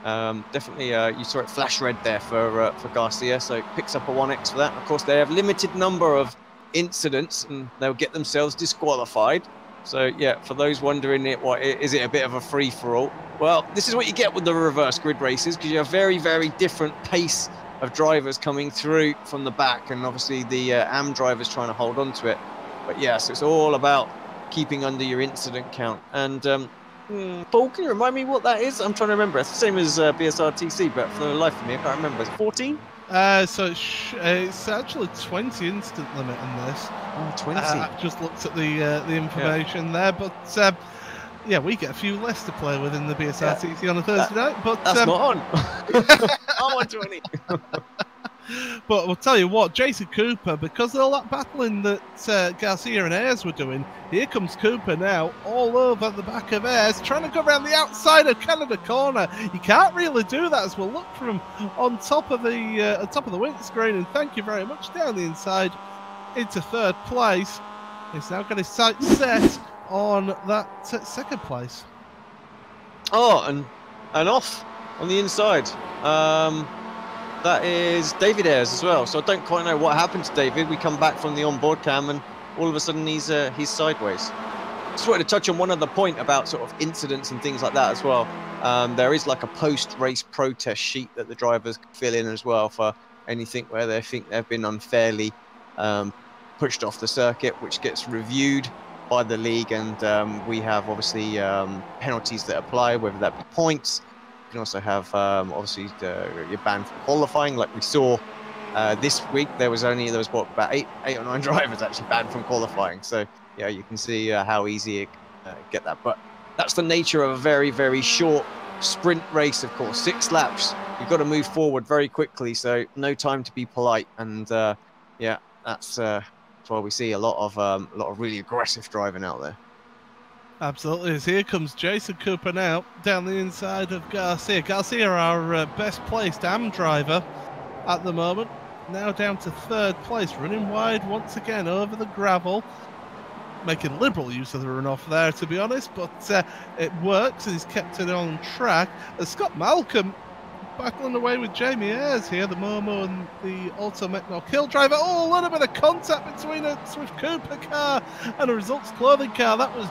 definitely, you saw it flash red there for Garcia. So it picks up a 1x for that. Of course, they have limited number of incidents, and they'll get themselves disqualified. So yeah, for those wondering, is it a bit of a free for all? Well, this is what you get with the reverse grid races, because you have very, very different pace of drivers coming through from the back, and obviously the AM drivers trying to hold on to it. But yeah, so it's all about keeping under your incident count. And Paul, can you remind me what that is? I'm trying to remember. It's the same as BSR TC, but for the life of me, I can't remember. Is it 14? So it's actually 20 instant limit in this. Oh, 20. I've just looked at the information there, but yeah, we get a few less to play with in the BSR TC on a Thursday night. But that's not on. I'm on 20. But I'll tell you what, Jason Cooper, because of all that battling that Garcia and Ayres were doing, here comes Cooper now, all over the back of Ayres, trying to go around the outside of Canada corner. You can't really do that, as we'll look from on top of the windscreen. And thank you very much, down the inside into third place. He's now got his sights set on that second place. Oh, and off on the inside. That is David Ayres as well. So I don't quite know what happened to David. We come back from the onboard cam, and all of a sudden he's sideways. Just wanted to touch on one other point about sort of incidents and things like that as well. There is like a post-race protest sheet that the drivers can fill in as well for anything where they think they've been unfairly pushed off the circuit, which gets reviewed by the league, and we have obviously penalties that apply, whether that be points. You can also have obviously you're banned from qualifying, like we saw this week. There was about eight or nine drivers actually banned from qualifying. So yeah, you can see how easy it get that. But that's the nature of a very, very short sprint race. Of course, 6 laps. You've got to move forward very quickly, so no time to be polite. And yeah, that's why we see a lot of really aggressive driving out there. Absolutely. As here comes Jason Cooper now down the inside of Garcia. Garcia, our best placed AM driver at the moment, now down to third place, running wide once again over the gravel, making liberal use of the runoff there, to be honest, but it works, and he's kept it on track. As Scott Malcolm battling away with Jamie Ayres here, the Momo and the Autumn Cup Kill driver. Oh, a little bit of contact between a Swift Cooper car and a Results Clothing car. That was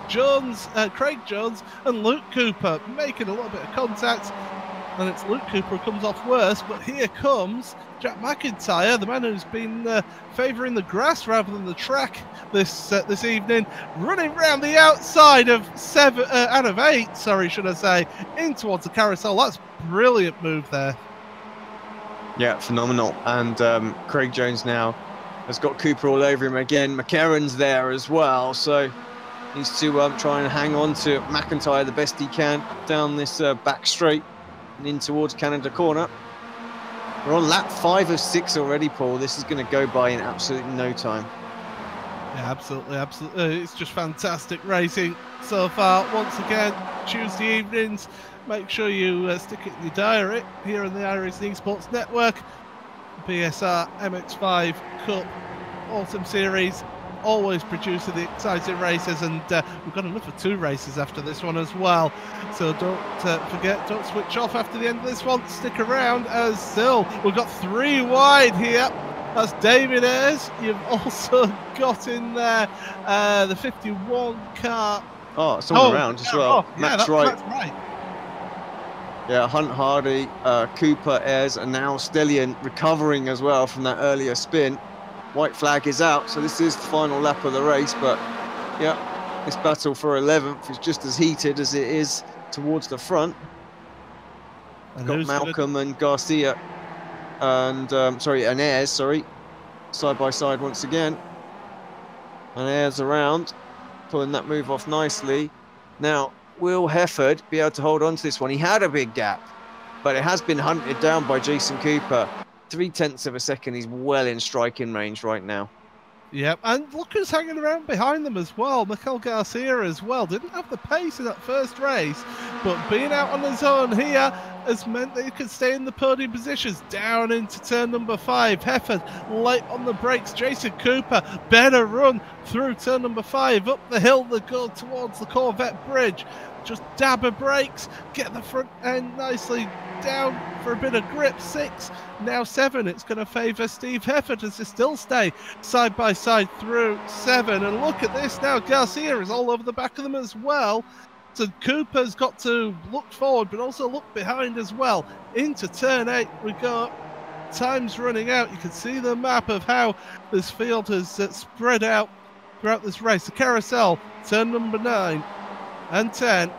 Craig Jones and Luke Cooper making a little bit of contact, and it's Luke Cooper who comes off worse. But here comes Jack McIntyre, the man who's been favouring the grass rather than the track this evening, running round the outside of 8, sorry, should I say, in towards the carousel. That's brilliant move there. Yeah, phenomenal. And Craig Jones now has got Cooper all over him again. McCarran's there as well, so needs to try and hang on to McIntyre the best he can down this back straight and in towards Canada corner. We're on lap 5 of 6 already, Paul. This is going to go by in absolutely no time. Yeah, absolutely, absolutely. It's just fantastic racing so far. Once again, Tuesday evenings, make sure you stick it in your diary here on the iRacing Esports Network. BSR MX5 Cup Autumn Series, always producing the exciting races, and we've got enough for 2 races after this one as well. So don't forget, don't switch off after the end of this one. Stick around, as still we've got 3 wide here. That's David Ayres. You've also got in there the 51 car. Oh, it's all around as well. Matt's right. That's right. Yeah, Hunt Hardy, Cooper, Ayres, and now Stellion recovering as well from that earlier spin. White flag is out, so this is the final lap of the race. But yeah, this battle for 11th is just as heated as it is towards the front. And got Malcolm and Garcia. And and Ayres, side by side once again, and Ayres around, pulling that move off nicely. Now, will Hefford be able to hold on to this one? He had a big gap, but it has been hunted down by Jason Cooper. 0.3 of a second. He's well in striking range right now. Yep, and look who's hanging around behind them as well. Mikel Garcia as well. Didn't have the pace in that first race, but being out on his own here, has meant that he can stay in the podium positions. Down into turn number 5. Hefford late on the brakes. Jason Cooper, better run through turn number 5. Up the hill they go towards the Corvette Bridge. Just dab of brakes, get the front end nicely down for a bit of grip. 6, now 7. It's going to favour Steve Hefford as they still stay side by side through 7. And look at this now. Garcia is all over the back of them as well. So Cooper's got to look forward, but also look behind as well. Into turn 8 we go. Time's running out. You can see the map of how this field has spread out throughout this race. The carousel, turn number 9 and 10.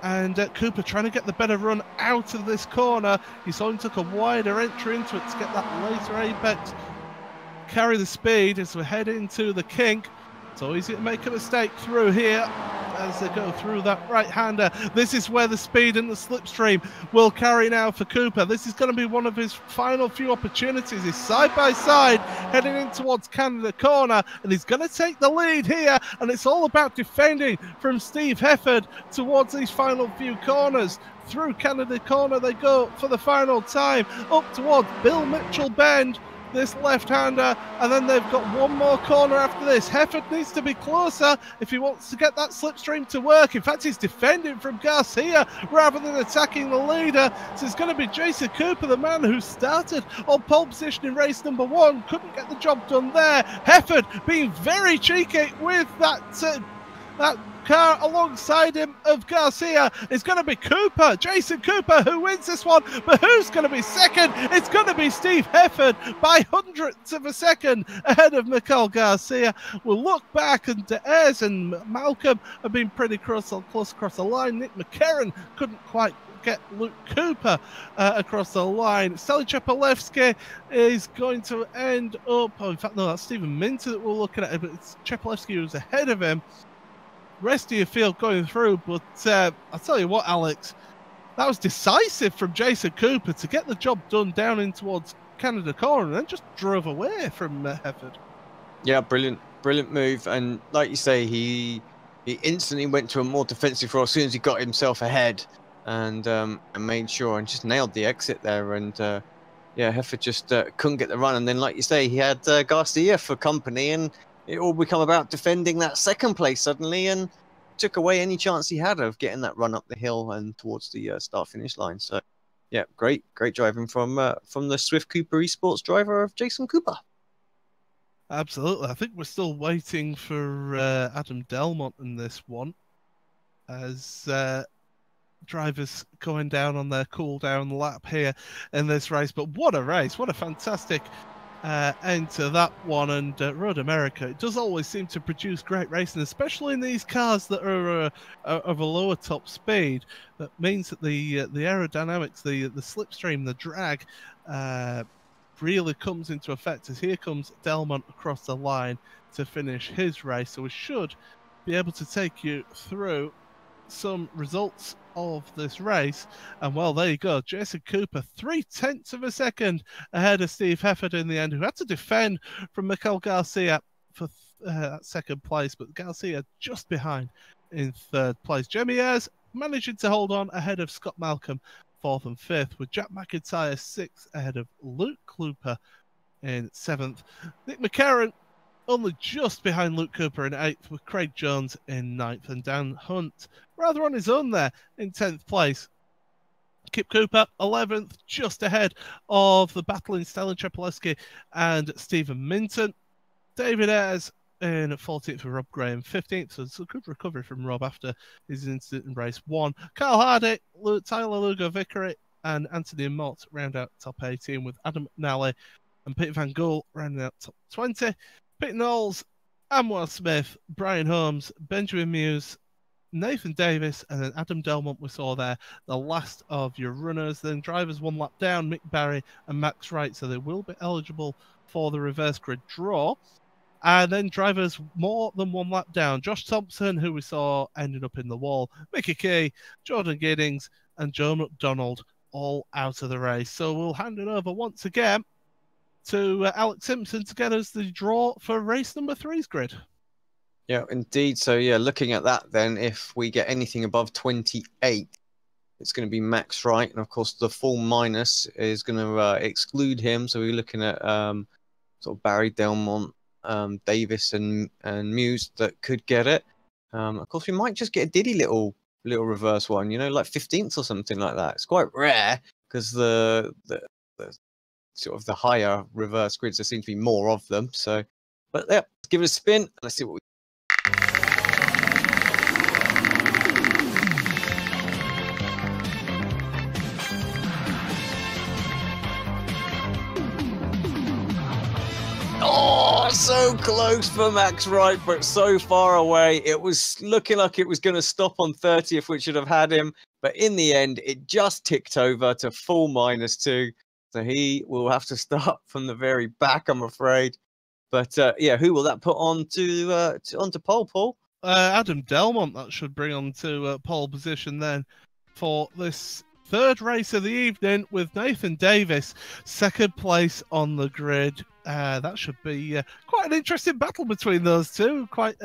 And Cooper trying to get the better run out of this corner. You saw him took a wider entry into it to get that later apex. Carry the speed as we head into the kink. So easy to make a mistake through here as they go through that right-hander. This is where the speed and the slipstream will carry now for Cooper. This is going to be one of his final few opportunities. He's side by side heading in towards Canada Corner, and he's going to take the lead here, and it's all about defending from Steve Hefford towards these final few corners. Through Canada Corner they go for the final time, up towards Bill Mitchell Bend, this left-hander, and then they've got one more corner after this. Hefford needs to be closer if he wants to get that slipstream to work. In fact, he's defending from Garcia rather than attacking the leader. So it's going to be Jason Cooper, the man who started on pole position in race number 1. Couldn't get the job done there. Hefford being very cheeky with that car alongside him of Garcia. It's going to be Cooper, Jason Cooper, who wins this one. But who's going to be second? It's going to be Steve Hefford by hundredths of a second ahead of Mikel Garcia. We'll look back, and Ayres and Malcolm have been pretty close across the line. Nick McCarron couldn't quite get Luke Cooper across the line. Sally Chepolevsky is going to end up, in fact, no, that's Stephen Minter that we're looking at, but it's Chepolevsky who's ahead of him. Rest of your field going through, but I'll tell you what, Alex, that was decisive from Jason Cooper to get the job done down in towards Canada Corner and then just drove away from Hefford. Yeah, brilliant move. And like you say, he instantly went to a more defensive role as soon as he got himself ahead and made sure and just nailed the exit there. And yeah, Hefford just couldn't get the run. And then, like you say, he had Garcia for company, and it all become about defending that second place suddenly, and took away any chance he had of getting that run up the hill and towards the start-finish line. So, yeah, great driving from the Swift Cooper Esports driver of Jason Cooper. Absolutely. I think we're still waiting for Adam Delmont in this one, as drivers going down on their cool-down lap here in this race. But what a race! What a fantastic end to that one. And Road America, it does always seem to produce great racing, especially in these cars that are of a lower top speed. That means that the aerodynamics, the slipstream, the drag really comes into effect, as here comes Delmont across the line to finish his race. So we should be able to take you through some results of this race. And well, there you go, Jason Cooper 0.3 of a second ahead of Steve Hefford in the end, who had to defend from Mikel Garcia for that second place, but Garcia just behind in third place. Jamie Ayres managing to hold on ahead of Scott Malcolm 4th and 5th, with Jack McIntyre 6th ahead of Luke Cooper in 7th. Nick McCarron only just behind Luke Cooper in 8th, with Craig Jones in 9th, and Dan Hunt rather on his own there in 10th place. Kip Cooper 11th, just ahead of the battling Stellan Chepolevsky and Stephen Minton. David Ayres in 14th with Rob Graham 15th, so it's a good recovery from Rob after his incident in race 1. Kyle Hardy, Tyler Lugo Vickery and Anthony Mott round out top 18, with Adam McNally and Peter Van Gool rounding out top 20. Pete Knowles, Amwell Smith, Brian Holmes, Benjamin Muse, Nathan Davis, and then Adam Delmont we saw there, the last of your runners. Then drivers one lap down, Mick Barry and Max Wright, so they will be eligible for the reverse grid draw. And then drivers more than one lap down, Josh Thompson, who we saw ended up in the wall, Mickey Key, Jordan Giddings, and Joe McDonald all out of the race. So we'll hand it over once again to Alex Simpson to get us the draw for race number 3's grid. Yeah, indeed. So, yeah, looking at that then, if we get anything above 28, it's going to be Max Wright, and of course the full minus is going to exclude him. So we're looking at sort of Barry, Delmont, Davis, and Muse that could get it. Of course, we might just get a diddy little reverse one, you know, like 15th or something like that. It's quite rare because the sort of the higher reverse grids, there seem to be more of them. So, but yeah, let's give it a spin and let's see what we. Oh, so close for Max Wright, but so far away. It was looking like it was going to stop on 30th, which should have had him. But in the end, it just ticked over to full -2. So he will have to start from the very back, I'm afraid. But yeah, who will that put onto pole, Paul? Adam Delmont, that should bring on to pole position then for this third race of the evening, with Nathan Davis second place on the grid. That should be quite an interesting battle between those two. Quite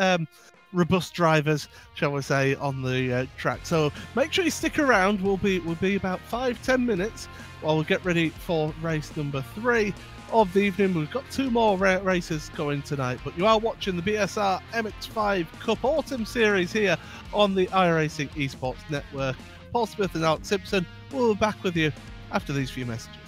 robust drivers, shall we say, on the track. So make sure you stick around. We'll be about 5-10 minutes while we get ready for race number 3 of the evening. We've got 2 more races going tonight, but you are watching the BSR MX5 Cup Autumn Series here on the iRacing Esports Network. Paul Smith and Alex Simpson will be back with you after these few messages.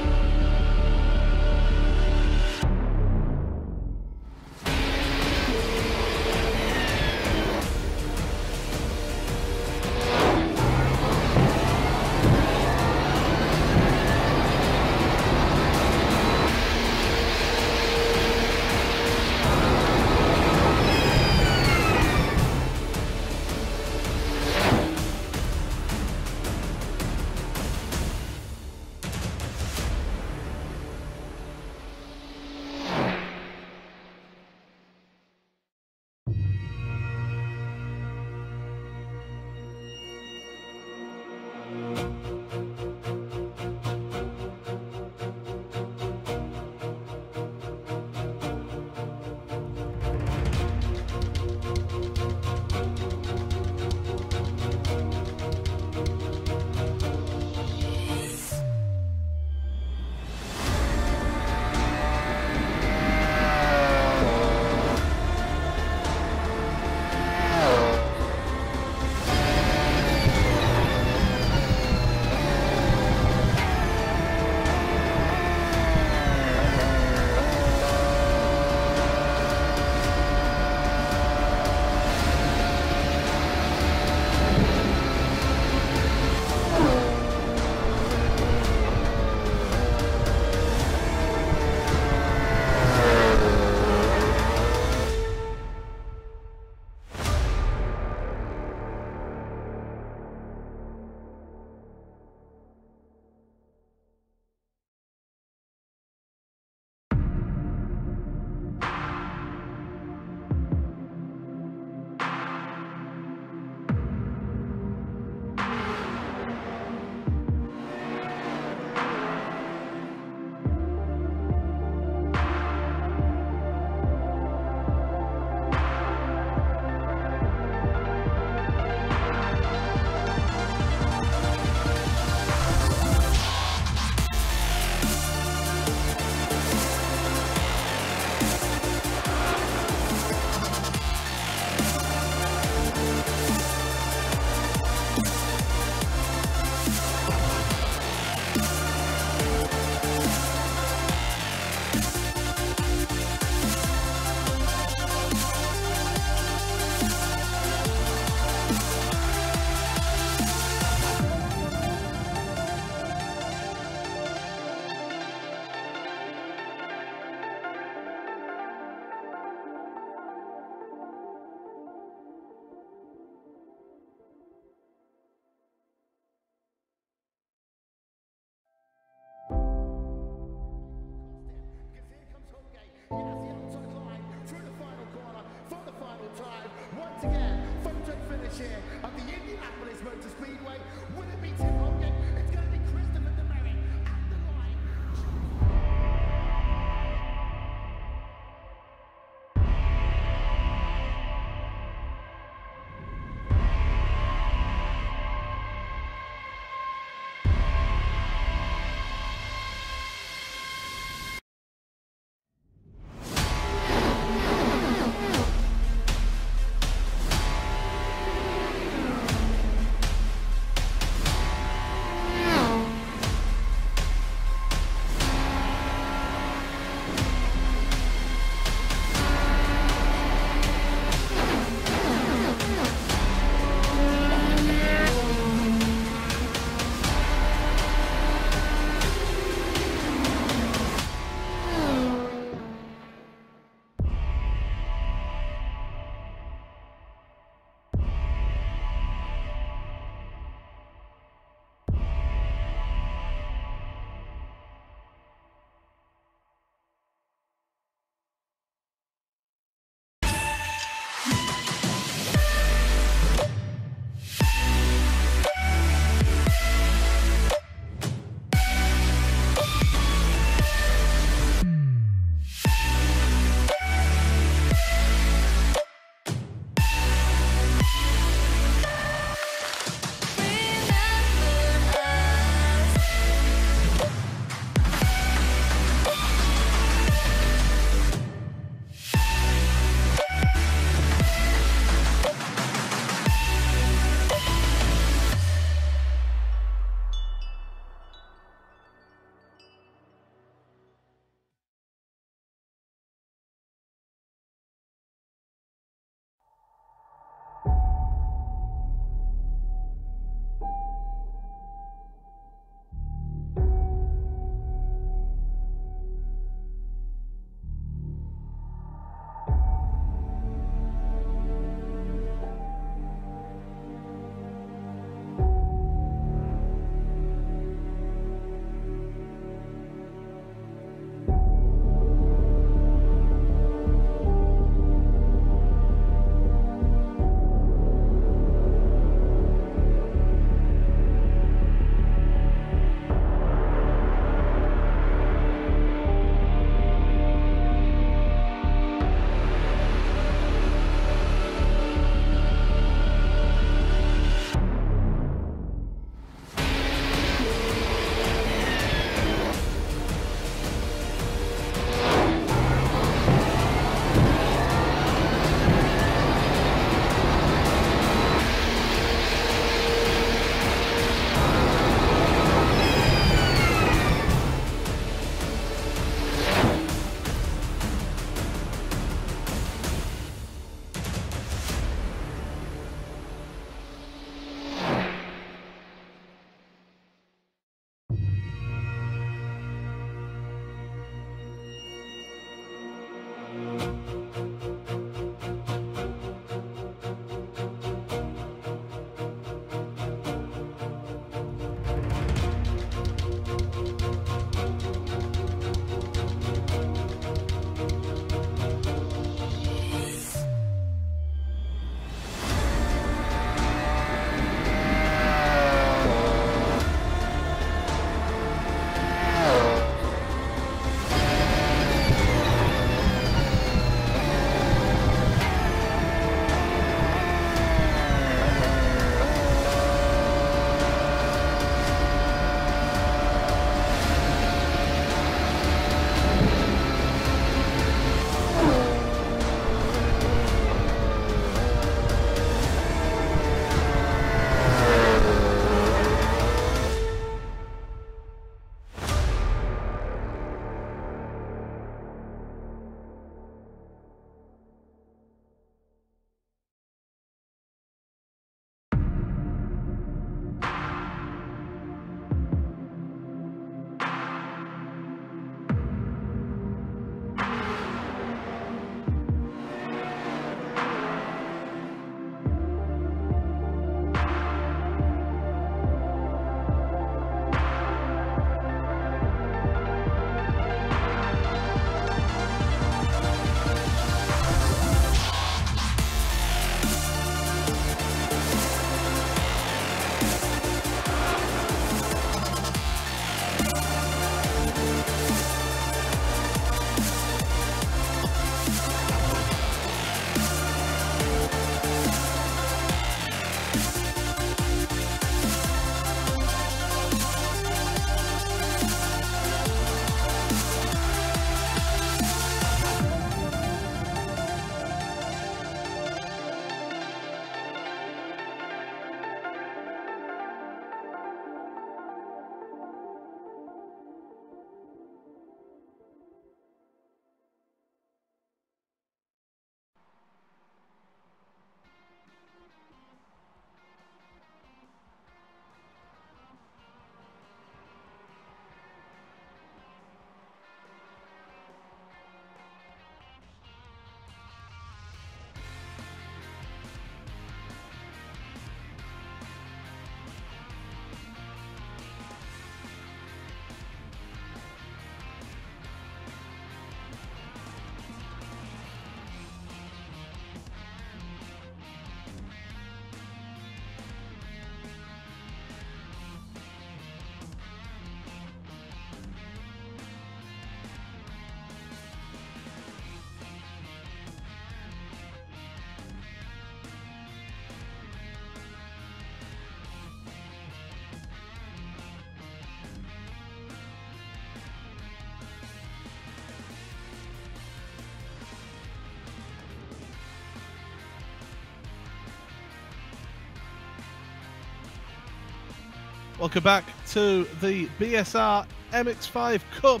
Welcome back to the BSR MX5 Cup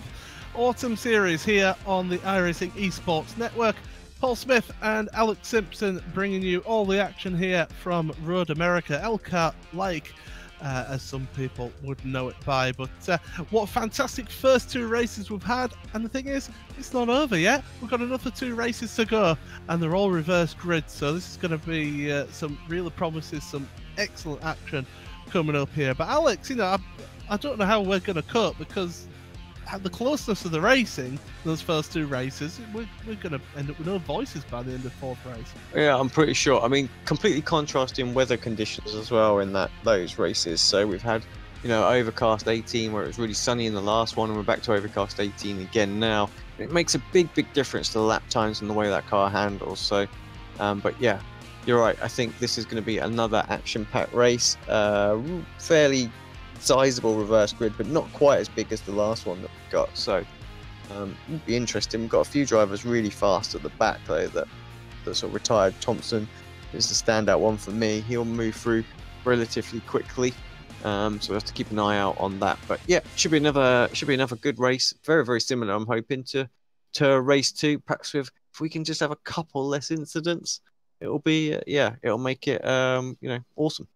Autumn Series here on the iRacing Esports Network. Paul Smith and Alex Simpson bringing you all the action here from Road America, Elkhart Lake, as some people would know it by. But what fantastic first two races we've had, and the thing is, it's not over yet. We've got another 2 races to go, and they're all reverse grid, so this is going to be some real promises, some excellent action coming up here. But Alex, you know, I don't know how we're going to cope, because at the closeness of the racing, those first 2 races, we're going to end up with no voices by the end of the 4th race. Yeah, I'm pretty sure. I mean, completely contrasting weather conditions as well in those races. So we've had, you know, overcast 18 where it was really sunny in the last one, and we're back to overcast 18 again now. It makes a big difference to the lap times and the way that car handles. So, but yeah, you're right. I think this is going to be another action-packed race. Fairly sizable reverse grid, but not quite as big as the last one that we got. So it'll be interesting. We've got a few drivers really fast at the back though that sort of retired. Thompson is the standout one for me. He'll move through relatively quickly, so we have to keep an eye out on that. But yeah, should be another good race. Very similar, I'm hoping, to race 2. Perhaps if we can just have a couple less incidents, it'll be it'll make it you know, awesome.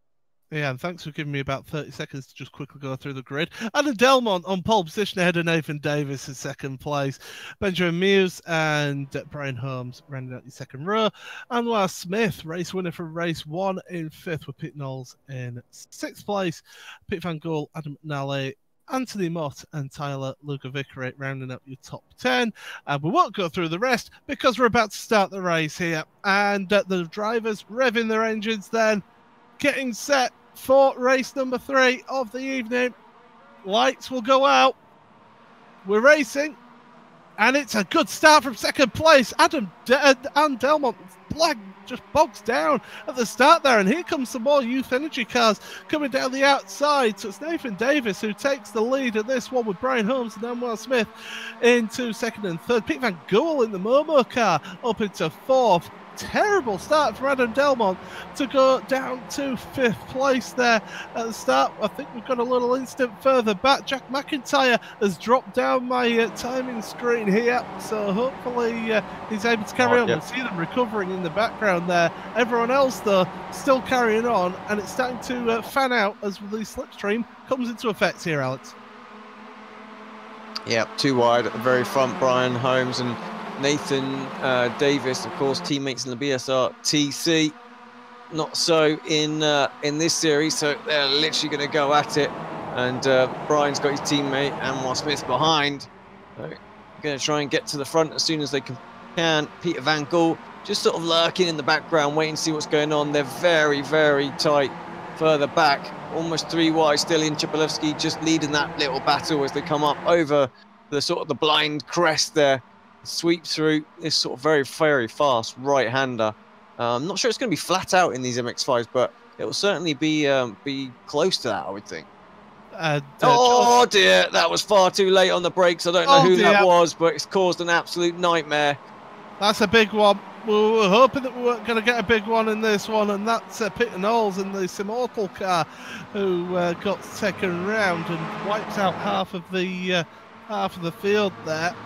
Yeah, and thanks for giving me about 30 seconds to just quickly go through the grid. Adam Delmont on pole position ahead of Nathan Davis in 2nd place. Benjamin Muse and Brian Holmes rounding out the 2nd row. Anwar Smith, race winner from race 1 in 5th, with Pete Knowles in 6th place. Pete Van Gool, Adam McNally, Anthony Mott and Tyler Lugovic rounding up your top 10. And we won't go through the rest because we're about to start the race here. And the drivers revving their engines then, getting set for race number 3 of the evening. Lights will go out. We're racing, and it's a good start from 2nd place. Adam Delmont just bogs down at the start there, and here comes some more Youth Energy cars coming down the outside. So it's Nathan Davis who takes the lead at this one, with Brian Holmes and Anwar Smith into 2nd and 3rd. Pete Van Gool in the Momo car up into 4th. Terrible start for Adam Delmont to go down to 5th place there at the start. I think we've got a little instant further back. Jack McIntyre has dropped down my timing screen here, so hopefully he's able to carry on. Yeah. We'll see them recovering in the background there. Everyone else, though, still carrying on, and it's starting to fan out as the slipstream comes into effect here, Alex. Yeah, 2 wide at the very front. Brian Holmes and Nathan Davis, of course, teammates in the BSR TC. Not so in this series, so they're literally going to go at it. And Brian's got his teammate Anwar Smith behind. Going to try and get to the front as soon as they can. Peter Van Gool just sort of lurking in the background, waiting to see what's going on. They're very tight further back, almost 3 wide still in. Chapalewski just leading that little battle as they come up over the sort of the blind crest there. Sweep through this sort of very fast right-hander. I'm not sure it's going to be flat out in these MX-5s, but it will certainly be close to that, I would think. Oh dear, that was far too late on the brakes. I don't know who that was, but it's caused an absolute nightmare. That's a big one. We were hoping that we weren't going to get a big one in this one, and that's Peter Knowles in the Immortal car who got second round and wipes out half of the field there.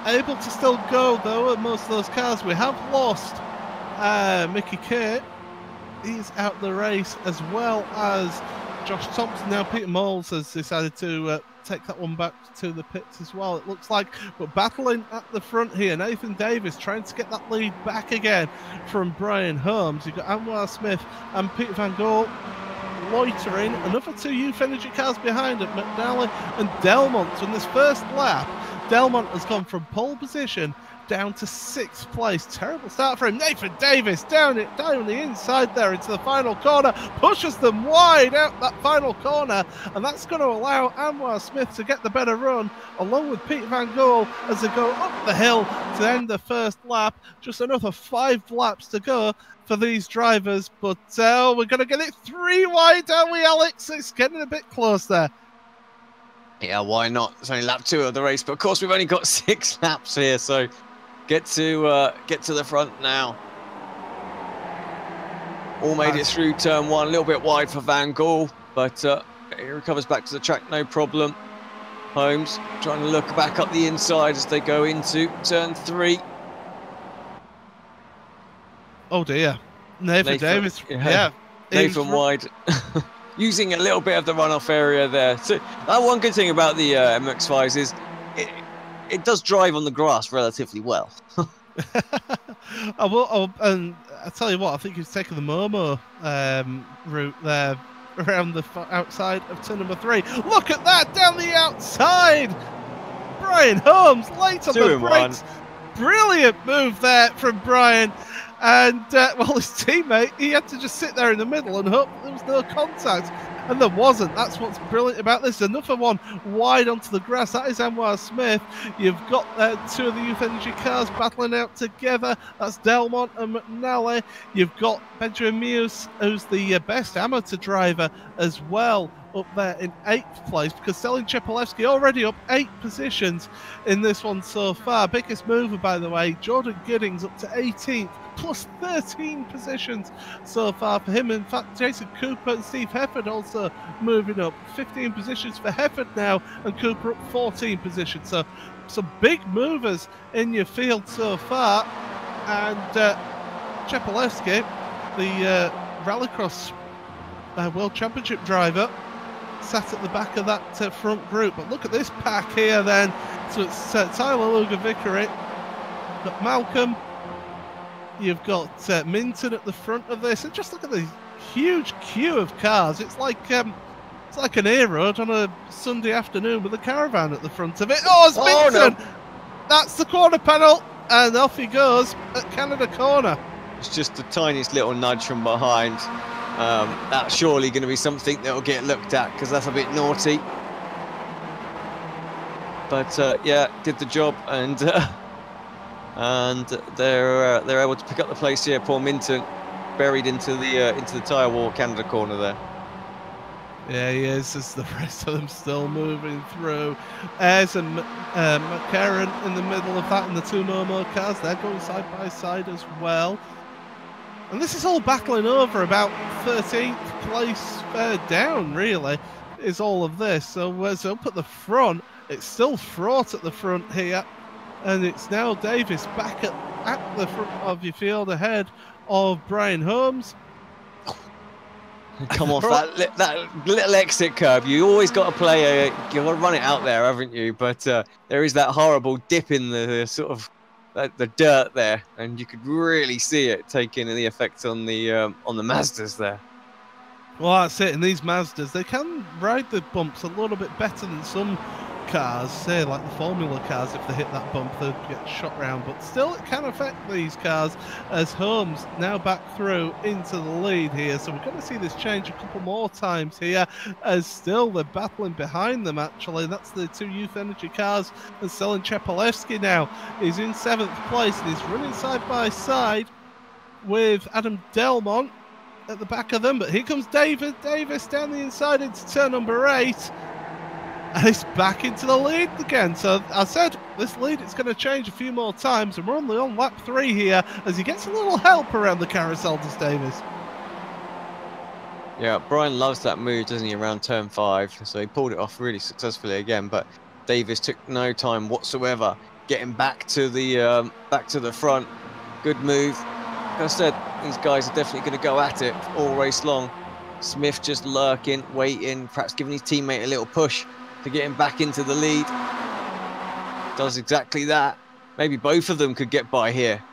Able to still go though at most of those cars. We have lost Mickey Kate. He's out the race, as well as Josh Thompson. Now Peter Moles has decided to take that one back to the pits as well. It looks like we're battling at the front here. Nathan Davis trying to get that lead back again from Brian Holmes. You've got Anwar Smith and Peter Van Gool loitering. Another 2 Youth Energy cars behind it, McNally and Delmont. In this first lap, Delmont has gone from pole position down to 6th place. Terrible start for him. Nathan Davis down the inside there into the final corner, pushes them wide out that final corner, and that's going to allow Anwar Smith to get the better run, along with Pete Van Gool, as they go up the hill to end the first lap. Just another 5 laps to go for these drivers, but we're going to get it 3 wide, are we, Alex? It's getting a bit close there. Yeah, why not? It's only lap 2 of the race, but of course we've only got 6 laps here, so get to the front now. All made it through turn 1, a little bit wide for Van Gool, but he recovers back to the track, no problem. Holmes trying to look back up the inside as they go into turn 3. Oh dear. Nathan Davis, yeah. Nathan wide, using a little bit of the runoff area there. So one good thing about the MX5s is it does drive on the grass relatively well. And I tell you what, I think he's taken the Momo route there around the outside of turn number 3. Look at that down the outside. Brian Holmes late on the brakes. Brilliant move there from Brian. And, well, his teammate, he had to just sit there in the middle and hope there was no contact. And there wasn't. That's what's brilliant about this. Another one wide onto the grass. That is Anwar Smith. You've got 2 of the Youth Energy cars battling out together. That's Delmont and McNally. You've got Benjamin Mews, who's the best amateur driver as well, up there in 8th place, because Selin Chepolevsky already up 8 positions in this one so far. Biggest mover, by the way, Jordan Giddings up to 18th, plus 13 positions so far for him. In fact, Jason Cooper and Steve Hefford also moving up 15 positions for Hefford now, and Cooper up 14 positions. So some big movers in your field so far. And Chepolevsky, the Rallycross World Championship driver, sat at the back of that front group. But look at this pack here then. So it's Tyler Luger-Vickery, got Malcolm, you've got Minton at the front of this, and just look at the huge queue of cars. It's like an air road on a Sunday afternoon with a caravan at the front of it. Oh, it's Minton! No. That's the corner panel, and off he goes at Canada corner. It's just the tiniest little nudge from behind. That's surely going to be something that will get looked at, because that's a bit naughty. But yeah, did the job, and they're able to pick up the place here. Paul Minton buried into the tyre wall, Canada corner there. Yeah, he is. As the rest of them still moving through. Ayres and McCarran in the middle of that, and the 2 Momo cars, they're going side by side as well. And this is all battling over about 13th place down, really, is all of this. So up at the front, it's still fraught at the front here. And it's now Davis back at the front of your field ahead of Brian Holmes. Come off that little exit curve. You always got to play you've got to run it out there, haven't you? But there is that horrible dip in the sort of the dirt there, and you could really see it taking the effect on the Mazdas there. Well, that's it. And these Mazdas, they can ride the bumps a little bit better than some cars, say like the Formula cars. If they hit that bump, they'd get shot round, but still it can affect these cars, as Holmes now back through into the lead here. So we're going to see this change a couple more times here, as still they're battling behind them. Actually, that's the 2 Youth Energy cars, and Selin Chepolevsky now is in 7th place, and he's running side by side with Adam Delmont at the back of them. But here comes David Davis down the inside into turn number 8. And he's back into the lead again. So I said this lead is going to change a few more times, and we're only on lap 3 here, as he gets a little help around the carousel, does Davis. Yeah, Brian loves that move, doesn't he, around turn 5. So he pulled it off really successfully again, but Davis took no time whatsoever getting back to the front. Good move. Like I said, these guys are definitely going to go at it all race long. Smith just lurking, waiting, perhaps giving his teammate a little push to get him back into the lead. Does exactly that. Maybe both of them could get by here.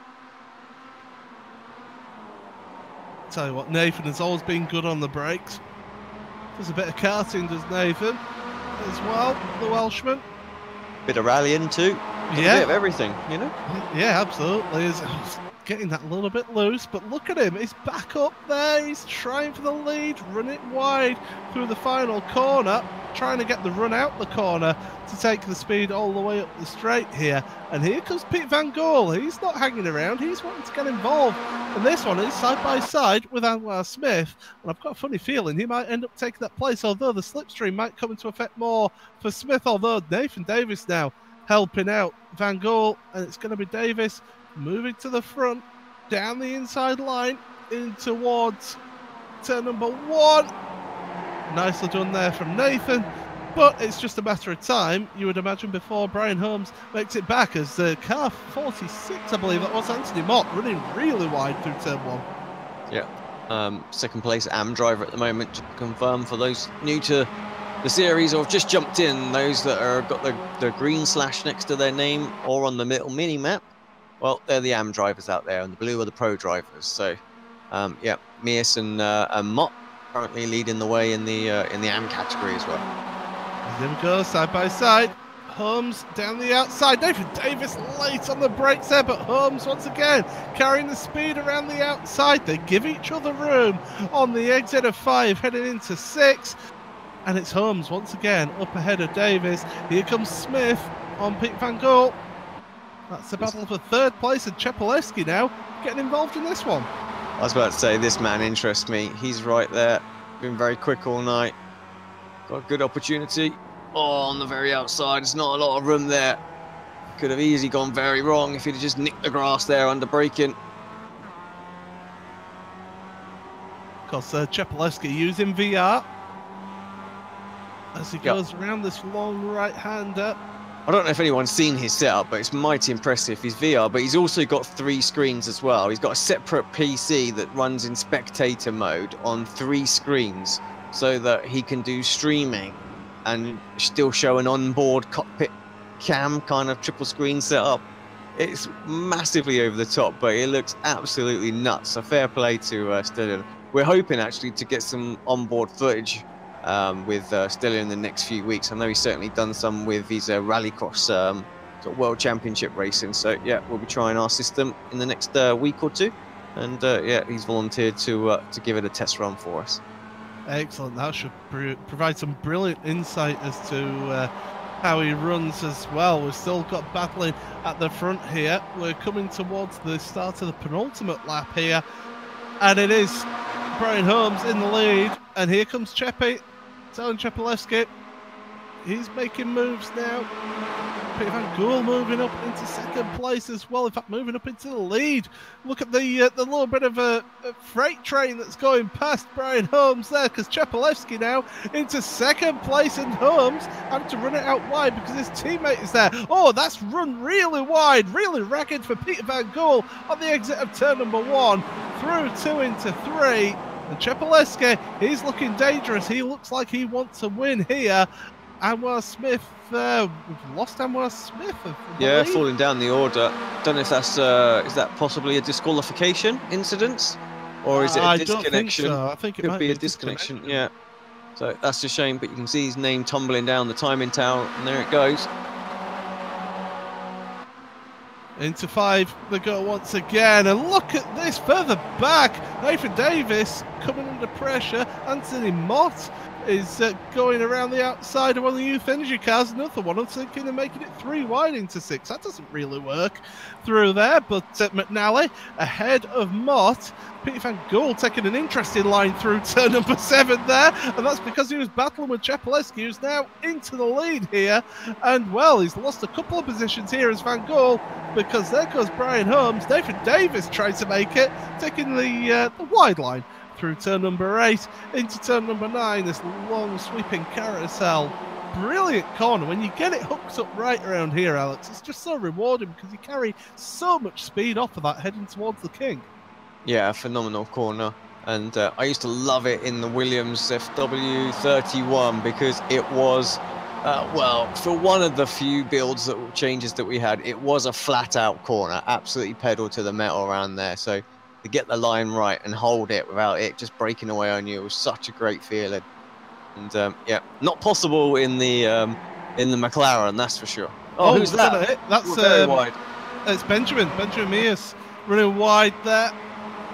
Tell you what, Nathan has always been good on the brakes. Does a bit of karting, does Nathan, as well, the Welshman. Bit of rallying too. Yeah. A bit of everything, you know? Yeah, absolutely. He's getting that a little bit loose, but look at him. He's back up there. He's trying for the lead, run it wide through the final corner, trying to get the run out the corner to take the speed all the way up the straight here. And here comes Pete Van Gool. He's not hanging around. He's wanting to get involved. And this one is side by side with Anwar Smith. And I've got a funny feeling he might end up taking that place, although the slipstream might come into effect more for Smith, although Nathan Davis now helping out Van Gool. And it's going to be Davis moving to the front, down the inside line, in towards turn number 1. Nicely done there from Nathan. But it's just a matter of time, you would imagine, before Brian Holmes makes it back as car 46, I believe that was, Anthony Mott, running really wide through turn 1. Yeah. Second place AM driver at the moment, to confirm for those new to the series or have just jumped in, those that are got the green slash next to their name or on the middle mini map. Well, they're the AM drivers out there, and the blue are the pro drivers. So, yeah, Mears and Mott currently leading the way in the AM category as well. And there we go, side by side. Holmes down the outside. Nathan Davis late on the brakes there, but Holmes once again carrying the speed around the outside. They give each other room on the exit of 5, heading into 6. And it's Holmes once again up ahead of Davis. Here comes Smith on Pete Van Gool. That's the battle for 3rd place, and Chepolewski now getting involved in this one. I was about to say, this man interests me. He's right there. Been very quick all night. Got a good opportunity. Oh, on the very outside. There's not a lot of room there. Could have easily gone very wrong if he'd have just nicked the grass there under braking. Because Chepolewski using VR as he goes around this long right-hander. I don't know if anyone's seen his setup, but it's mighty impressive. He's VR, but he's also got 3 screens as well. He's got a separate PC that runs in spectator mode on 3 screens so that he can do streaming and still show an onboard cockpit cam kind of triple screen setup. It's massively over the top, but it looks absolutely nuts. So fair play to Stillion. We're hoping actually to get some onboard footage with Stillion in the next few weeks. I know he's certainly done some with his rallycross sort of world championship racing. So yeah, we'll be trying our system in the next week or 2, and yeah, he's volunteered to give it a test run for us. Excellent. That should provide some brilliant insight as to how he runs as well. We've still got battling at the front here. We're coming towards the start of the penultimate lap here, and it is Brian Holmes in the lead, and here comes Cheppy, telling Chepolewski he's making moves now. Peter Van Gool moving up into 2nd place as well, in fact moving up into the lead. Look at the little bit of a freight train that's going past Brian Holmes there, because Chepolewski now into 2nd place, and Holmes having to run it out wide because his teammate is there. Oh, that's run really wide, really ragged for Peter Van Gool on the exit of turn number 1, through 2 into 3. And Chepolewski, he's looking dangerous. He looks like he wants to win here. Anwar Smith, we've lost Anwar Smith. Yeah, falling down the order. Don't know if that's is that possibly a disqualification incident, or is it a disconnection? I don't think so. I think it could might be a disconnection. Yeah, so that's a shame. But you can see his name tumbling down the timing tower, and there it goes. Into 5 they go once again, and look at this further back. Nathan Davis coming under pressure. Anthony Mott is going around the outside of one of the youth energy cars. Another one, I'm thinking of making it 3 wide into 6. That doesn't really work through there, but McNally ahead of Mott. Peter Van Gool taking an interesting line through turn number 7 there, and that's because he was battling with Chepolewski, who's now into the lead here. And well, he's lost a couple of positions here as Van Gool, because there goes Brian Holmes. Nathan Davis tries to make it, taking the wide line through turn number 8 into turn number 9. This long sweeping carousel. Brilliant corner. When you get it hooked up right around here, Alex, it's just so rewarding because you carry so much speed off of that heading towards the King. Yeah, phenomenal corner. And I used to love it in the Williams FW31 because it was, well, for one of the few changes that we had, it was a flat out corner, absolutely pedal to the metal around there. So to get the line right and hold it without it just breaking away on you, it was such a great feeling. And yeah, not possible in the McLaren, that's for sure. Oh, who's that? That's very wide. It's Benjamin Mears running wide there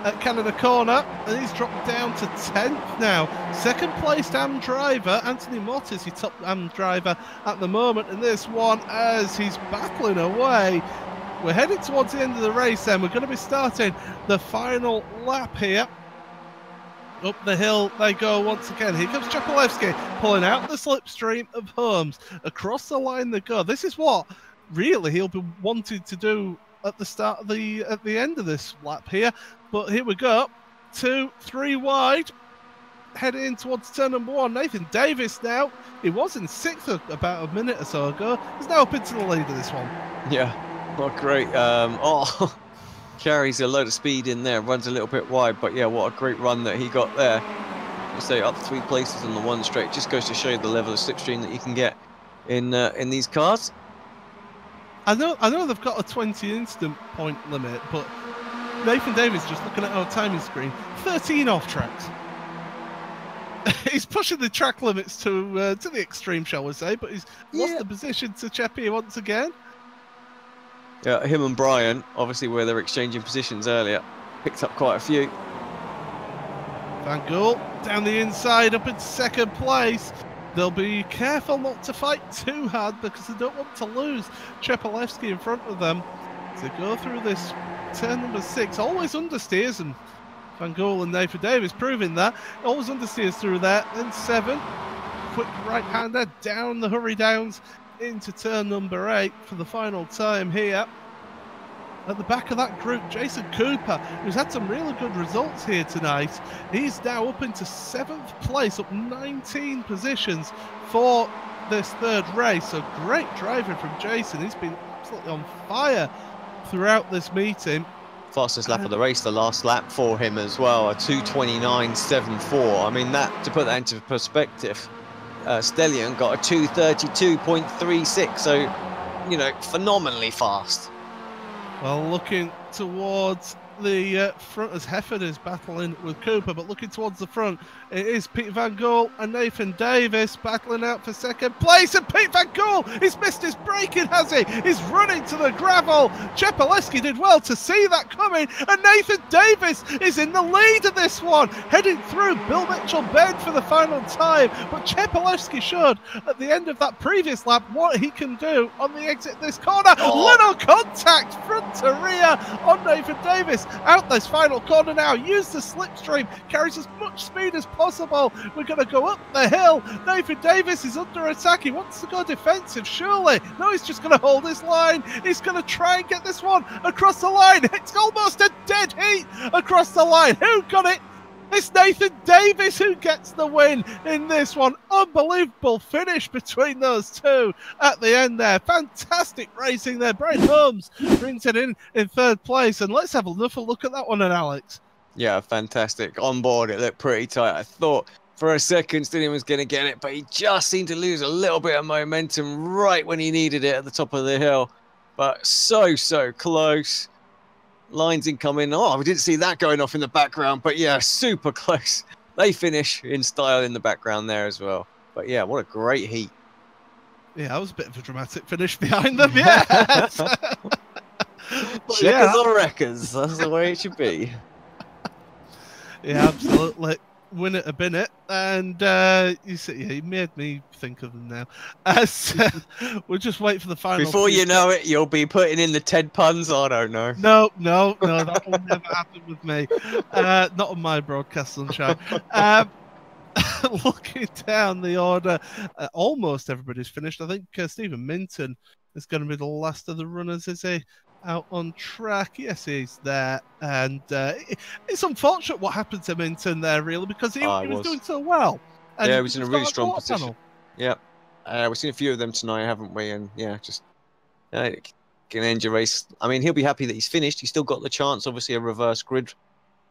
at Canada Corner, and he's dropped down to 10th now. 2nd placed AM driver Anthony Mott is your top AM driver at the moment in this one, as he's battling away. We're heading towards the end of the race then. We're going to be starting the final lap here. Up the hill they go once again. Here comes Chepolewski pulling out the slipstream of Holmes. Across the line they go. This is what really he'll be wanting to do at the start of at the end of this lap here. But here we go. 2, 3 wide. heading in towards turn number 1. Nathan Davis now, he was in 6th about a minute or so ago. He's now up into the lead of this one. Yeah, what great. Carries a load of speed in there, runs a little bit wide, but yeah, what a great run that he got there. I say up 3 places on the one straight. Just goes to show you the level of slipstream that you can get in these cars. I know they've got a 20 instant point limit, but Nathan Davis, just looking at our timing screen, 13 off tracks. He's pushing the track limits to the extreme, shall we say, but he's lost the position to Cheppy once again. Yeah, him and Brian, obviously where they're exchanging positions earlier, picked up quite a few. Van Gool down the inside up in 2nd place. They'll be careful not to fight too hard because they don't want to lose Chepalewski in front of them. To go through this turn number 6, always understeers, and Van Gool and Nathan Davis proving that. Always understeers through there. Then 7, quick right-hander down the hurry downs into turn number 8 for the final time here. At the back of that group, Jason Cooper, who's had some really good results here tonight. He's now up into 7th place, up 19 positions for this 3rd race. So great driving from Jason. He's been absolutely on fire throughout this meeting. Fastest lap of the race, the last lap for him as well, a 2:29.74. I mean, that, to put that into perspective, Stellion got a 2:32.36, so, you know, phenomenally fast. Well, looking towards the front as Hefford is battling with Cooper, but looking towards the front, it is Pete Van Gool and Nathan Davis battling out for 2nd place. And Pete Van Gool, he's missed his braking, has he? He's running to the gravel. Chepalewski did well to see that coming, and Nathan Davis is in the lead of this one, heading through Bill Mitchell Bend for the final time. But Chepalewski showed at the end of that previous lap what he can do on the exit this corner. Little contact front to rear on Nathan Davis. Out this final corner now, use the slipstream, carries as much speed as possible. We're going to go up the hill. Nathan Davis is under attack. He wants to go defensive, surely. No, he's just going to hold his line. He's going to try and get this one across the line. It's almost a dead heat across the line. Who got it? It's Nathan Davis who gets the win in this one. Unbelievable finish between those two at the end there. Fantastic racing there. Brian Holmes brings it in 3rd place. And let's have a look at that one, and Alex. Yeah, fantastic. On board, it looked pretty tight. I thought for a second Stellion was going to get it, but he just seemed to lose a little bit of momentum right when he needed it at the top of the hill. But so close. Lines incoming. Oh, we didn't see that going off in the background, but yeah, super close. They finish in style in the background there as well. But yeah, what a great heat. Yeah, that was a bit of a dramatic finish behind them, yeah. Checkers on wreckers. That's the way it should be. Yeah, absolutely. Win it a minute, and you see, yeah, you made me think of them now. We'll just wait for the final. Before you know it, you'll be putting in the Ted puns. I don't know. No, that will never happen with me. Not on my broadcast, sunshine. Looking down the order, almost everybody's finished. I think Stephen Minton is going to be the last of the runners, is he? Out on track. Yes, he's there, and it's unfortunate what happened to Minton there, really, because he was doing so well. And yeah, he was in a really strong position. Panel. Yeah, we've seen a few of them tonight, haven't we? And yeah, just can end your race. I mean, he'll be happy that he's finished. He's still got the chance, obviously, a reverse grid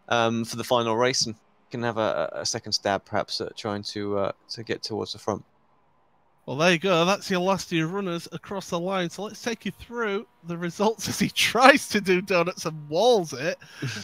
for the final race, and can have a second stab, perhaps, at trying to get towards the front. Well, there you go. That's your last of your runners across the line. So let's take you through the results as he tries to do donuts and walls it.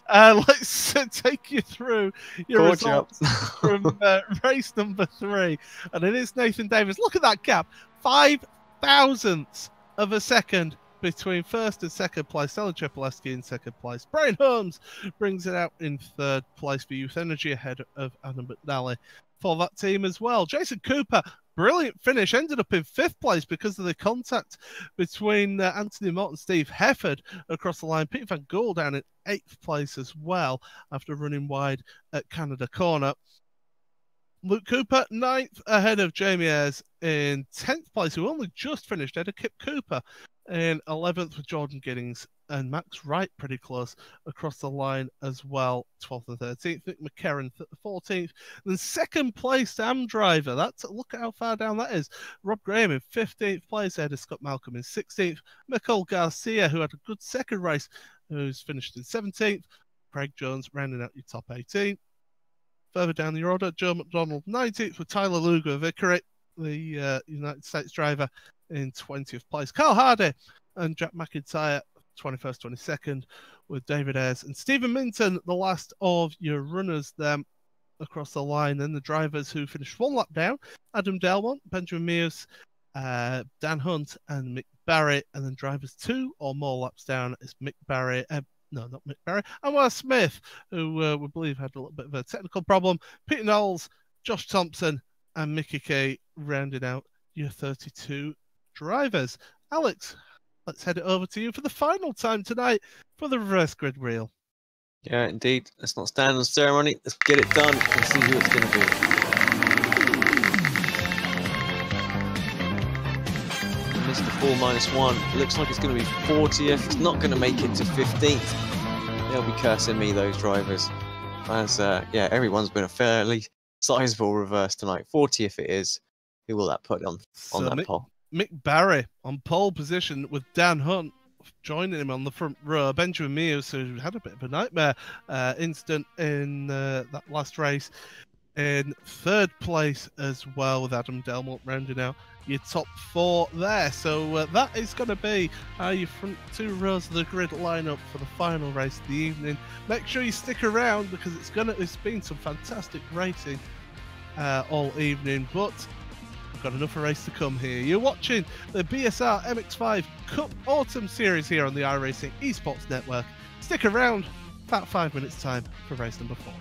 Let's take you through your results from race number 3. And it is Nathan Davis. Look at that gap. 5 thousandths of a second between 1st and 2nd place. Stellion Chepalewski in 2nd place. Brian Holmes brings it out in 3rd place for Youth Energy ahead of Anna McNally for that team as well. Jason Cooper, brilliant finish, ended up in 5th place because of the contact between Anthony Mott and Steve Hefford across the line. Pete Van Gool down in 8th place as well after running wide at Canada Corner. Luke Cooper, 9th ahead of Jamie Ayres in 10th place, who only just finished ahead of Kip Cooper in 11th with Jordan Giddings and Max Wright pretty close across the line as well, 12th and 13th. Nick McCarron 14th. Then second place Am driver. Look at how far down that is. Rob Graham in 15th place. Ahead of Scott Malcolm in 16th. Michael Garcia, who had a good second race, who's finished in 17th. Craig Jones rounding out your top 18. Further down the order, Joe McDonald 19th with Tyler Luger Vickery, the United States driver, in 20th place. Carl Hardy and Jack McIntyre 21st, 22nd with David Ayres and Stephen Minton, the last of your runners there across the line. Then the drivers who finished one lap down, Adam Delmont, Benjamin Mears, Dan Hunt and Mick Barry. And then drivers 2 or more laps down is Mick Barry. No, not Mick Barry. And Will Smith, who we believe had a little bit of a technical problem. Peter Knowles, Josh Thompson, and Mickey Kay rounding out your 32 drivers. Alex, let's head it over to you for the final time tonight for the reverse grid wheel. Yeah, indeed. Let's not stand on ceremony. Let's get it done and see who it's going to be. Mr. 4-1. Looks like it's going to be 40th. It's not going to make it to 15th. They'll be cursing me, those drivers. As yeah, everyone's been a fairly sizable reverse tonight. 40th it is. Who will that put on that pole? Mick Barry on pole position with Dan Hunt joining him on the front row. Benjamin Mears, who had a bit of a nightmare incident in that last race, in third place as well, with Adam Delmont rounding out your top 4 there. So that is going to be your front 2 rows of the grid lineup for the final race of the evening. Make sure you stick around because it's been some fantastic racing all evening, but we've got another race to come here. You're watching the BSR MX5 Cup Autumn Series here on the iRacing Esports Network. Stick around, about 5 minutes time for race number 4.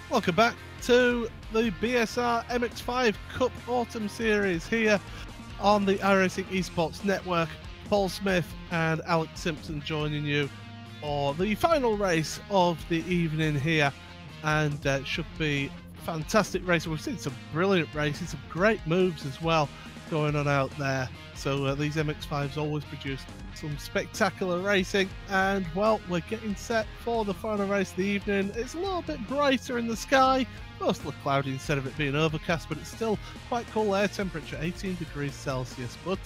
Welcome back to the BSR MX5 Cup Autumn Series here on the iRacing Esports Network. Paul Smith and Alex Simpson joining you for the final race of the evening here, and it should be fantastic racing. We've seen some brilliant races, some great moves as well going on out there. So these MX5s always produce some spectacular racing, and well, we're getting set for the final race of the evening. It's a little bit brighter in the sky, mostly cloudy instead of it being overcast, but it's still quite cool air temperature, 18 degrees Celsius. But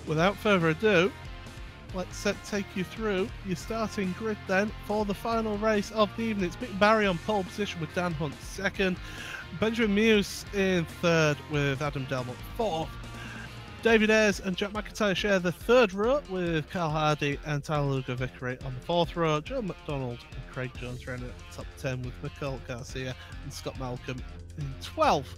without further ado, let's take you through your starting grid then for the final race of the evening. It's Mick Barry on pole position with Dan Hunt second, Benjamin Muse in third with Adam Delmont fourth. David Ayres and Jack McIntyre share the third row with Carl Hardy and Tyler Lugo-Vickery on the fourth row. Joe McDonald and Craig Jones round at the top 10 with Michael Garcia and Scott Malcolm in 12th.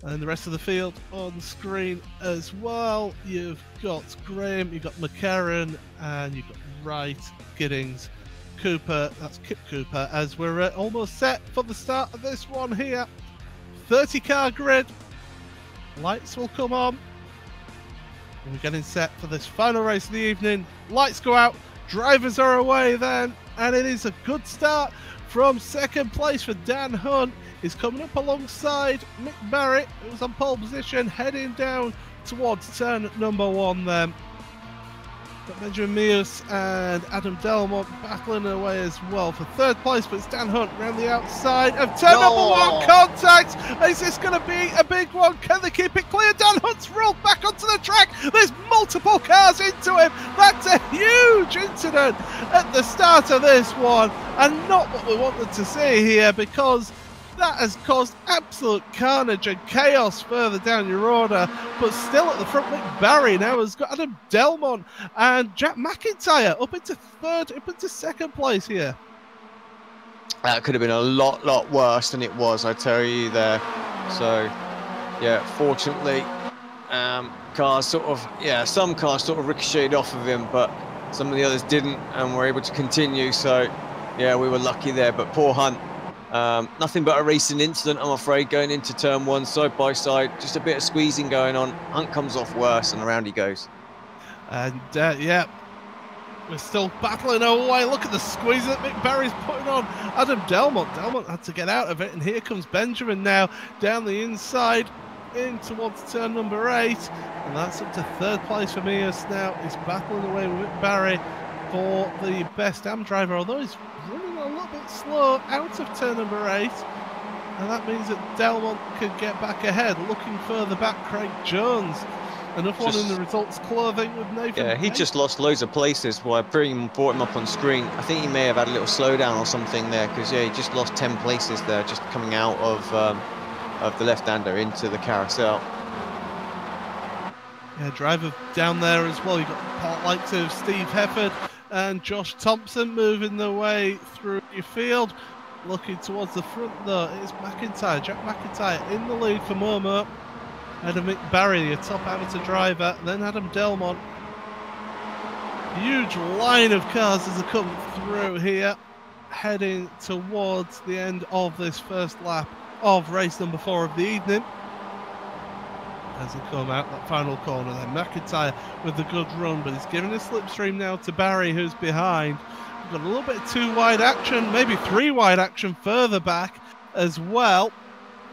And the rest of the field on the screen as well. You've got Graham, you've got McCarran, and you've got Wright, Giddings, Cooper, that's Kip Cooper, as we're almost set for the start of this one here. 30 car grid, lights will come on. And we're getting set for this final race of the evening. Lights go out, drivers are away then, and it is a good start from second place for Dan Hunt. He's coming up alongside Mick Barrett, who's on pole position, heading down towards turn number 1 then. Got Benjamin Muse and Adam Delmont battling away as well for third place, but it's Dan Hunt around the outside of turn number 1. Contact! Is this going to be a big one? Can they keep it clear? Dan Hunt's rolled back onto the track. There's multiple cars into him. That's a huge incident at the start of this one, and not what we wanted to see here, because that has caused absolute carnage and chaos further down your order. But still at the front, Mick Barry now has got Adam Delmont and Jack McIntyre up into third, up into second place here. That could have been a lot worse than it was, I tell you there. So, yeah, fortunately, cars sort of, some cars sort of ricocheted off of him, but some of the others didn't and were able to continue. So, yeah, we were lucky there. But poor Hunt. Nothing but a racing incident, I'm afraid, going into turn 1, side by side. Just a bit of squeezing going on. Hunt comes off worse, and around he goes. And yeah, we're still battling away. Look at the squeeze that Mick Barry's putting on Adam Delmont. Delmont had to get out of it, and here comes Benjamin now down the inside in towards turn number 8, and that's up to third place for Mias now. He's battling away with Mick Barry for the best AM driver, although he's running a little bit slow out of turn number 8, and that means that Delmont could get back ahead. Looking further back, Craig Jones, another one in the results clothing with Nathan. Yeah, he just lost loads of places while Premium brought him up on screen. I think he may have had a little slowdown or something there, because he just lost 10 places there just coming out of the left-hander into the carousel. Yeah, driver down there as well. You've got likes of Steve Hefford and Josh Thompson moving their way through your field. Looking towards the front though, it's McIntyre, Jack McIntyre in the lead for Momo. Adam Mick Barry, your top amateur driver, then Adam Delmont. Huge line of cars as they come through here, heading towards the end of this first lap of race number 4 of the evening. As they come out that final corner then, McIntyre with the good run, but he's giving a slipstream now to Barry, who's behind. We've got a little bit of 2 wide action, maybe 3 wide action further back as well,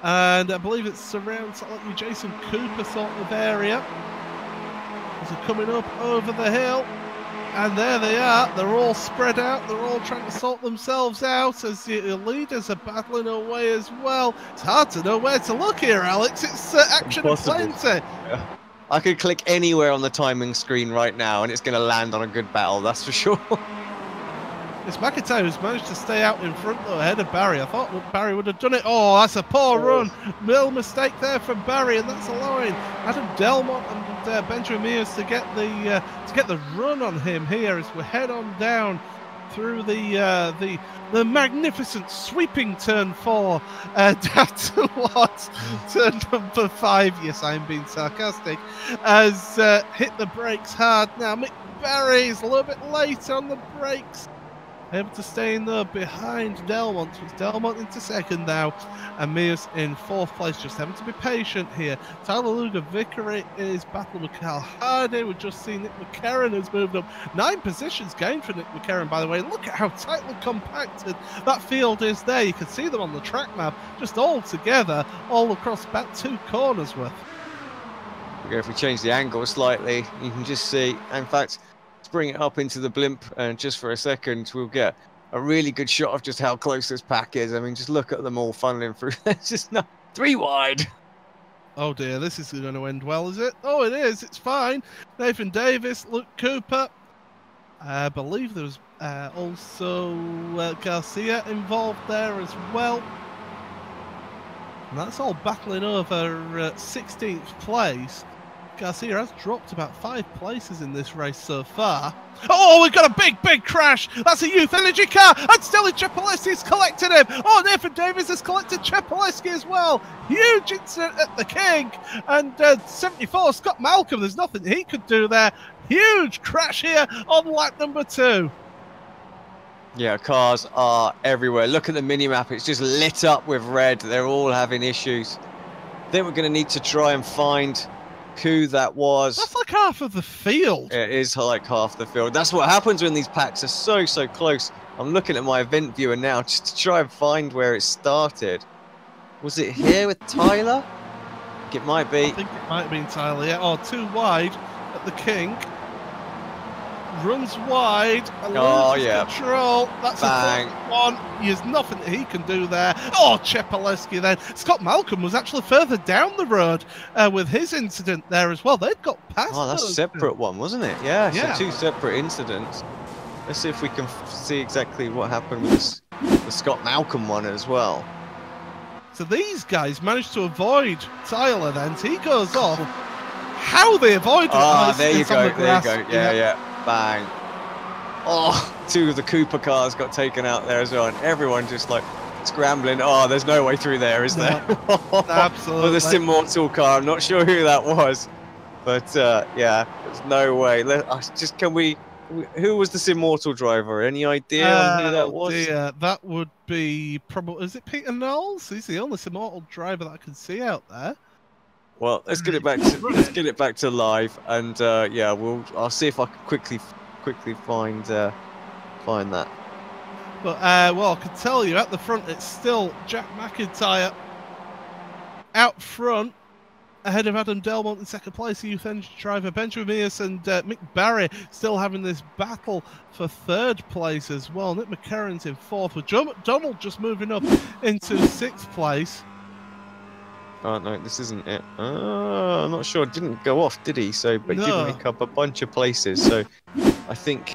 and I believe it's around sort of like Jason Cooper sort of area as they're coming up over the hill. And there they are, they're all spread out, they're all trying to sort themselves out as the leaders are battling away as well. It's hard to know where to look here, Alex. It's action plenty. Yeah. I could click anywhere on the timing screen right now and it's going to land on a good battle, that's for sure. It's McIntyre who's managed to stay out in front though, ahead of Barry. I thought Barry would have done it. Oh, that's a poor run. Real mistake there from Barry, and that's allowing Adam Delmont and Benjamin Mears to get the run on him here as we head on down through the magnificent sweeping turn 4 down towards turn number 5. Yes, I'm being sarcastic. As hit the brakes hard now. Mick Barry's a little bit late on the brakes. able to stay in there behind Delmont. It's Delmont into second now, and Mia's in fourth place, just having to be patient here. Tyler Luger Vickery is battling with Carl Hardy. We've just seen Nick McCarron has moved up 9 positions gained for Nick McCarron, by the way. Look at how tightly compacted that field is there. You can see them on the track map, just all together, all across about 2 corners worth. If we change the angle slightly, you can just see, in fact, let's bring it up into the blimp, and just for a second, we'll get a really good shot of just how close this pack is. I mean, just look at them all funneling through. It's just not 3 wide. Oh dear, this is going to end well, is it? Oh, it is. It's fine. Nathan Davis, Luke Cooper. I believe there was also Garcia involved there as well. And that's all battling over 16th place. Garcia has dropped about 5 places in this race so far. Oh, we've got a big crash. That's a Youth Energy car. And Stelly Chepolesky's collected him. Oh, Nathan Davis has collected Chepolesky as well. Huge incident at the King. And 74, Scott Malcolm, there's nothing he could do there. Huge crash here on lap number 2. Yeah, cars are everywhere. Look at the mini-map. It's just lit up with red. They're all having issues. I think we're going to need to try and find who that was. That's like half of the field. It is like half the field. That's what happens when these packs are so close. I'm looking at my event viewer now just to try and find where it started. Was it here with Tyler? I think it might be. I think it might have been Tyler, yeah. Oh, 2 wide at the King. Runs wide, loses control. That's bang. A one. There's nothing that he can do there. Oh, Chepolesky then. Scott Malcolm was actually further down the road with his incident there as well. They'd got past. Oh, that's a separate one, wasn't it? Yeah, so 2 separate incidents. Let's see if we can see exactly what happened with the Scott Malcolm one as well. So these guys managed to avoid Tyler then. So he goes off. How they avoided there you go. There you go. Yeah. Bang. Oh, 2 of the Cooper cars got taken out there as well, and everyone just like scrambling. Oh, there's no way through there, is there? Absolutely. With the Immortal car, I'm not sure who that was, but yeah, there's no way. Who was the Immortal driver? Any idea on who that was? Dear, that would be probably. Is it Peter Knowles? He's the only Immortal driver that I can see out there. Well, let's get it back to live, and yeah, I'll see if I can quickly find that. But well, I can tell you at the front, it's still Jack McIntyre out front, ahead of Adam Delmont in second place. The Youth Energy driver Benjamin Mears and Mick Barry still having this battle for 3rd place as well. Nick McCarron's in 4th, with Joe McDonald just moving up into 6th place. Oh no, this isn't it. I'm not sure. Didn't go off, did he? So, but he did make up a bunch of places. So, I think.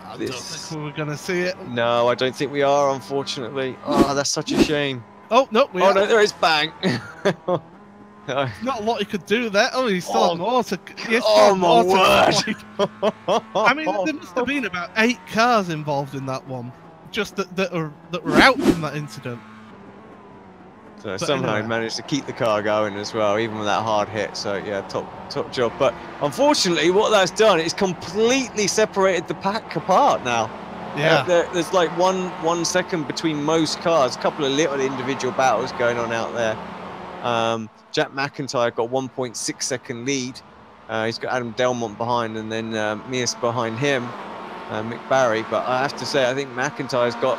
I don't think we were going to see it. No, I don't think we are. Unfortunately. Oh, that's such a shame. Oh no, no, there is bang. No. Not a lot he could do there. Oh, he's still on more to. Oh my word! I mean, there must have been about 8 cars involved in that one, just that were out from that incident. So somehow he managed to keep the car going as well, even with that hard hit. So yeah, top job. But unfortunately, what that's done is completely separated the pack apart now. Yeah. There's like one second between most cars. A couple of little individual battles going on out there. Jack McIntyre got 1.6 second lead. He's got Adam Delmont behind, and then Mears behind him, Mick Barry. But I have to say, I think McIntyre's got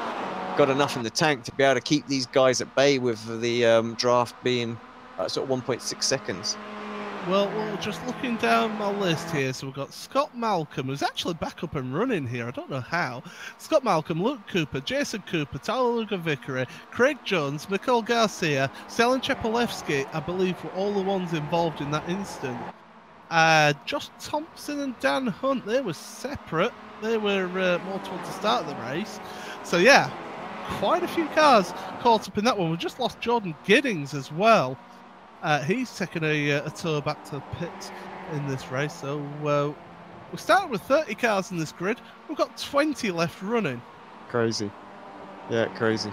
enough in the tank to be able to keep these guys at bay, with the draft being sort of 1.6 seconds. Well, just looking down my list here, so we've got Scott Malcolm, who's actually back up and running here. I don't know how. Scott Malcolm, Luke Cooper, Jason Cooper, Tyler Luger Vickery, Craig Jones, Michael Garcia, Stellan Chepolesky, I believe, were all the ones involved in that incident. Josh Thompson and Dan Hunt, they were separate. They were more towards the start of the race. So yeah, quite a few cars caught up in that one. We just lost Jordan Giddings as well. He's taken a tour back to the pits in this race. So we started with 30 cars in this grid. We've got 20 left running. Crazy. Yeah, crazy.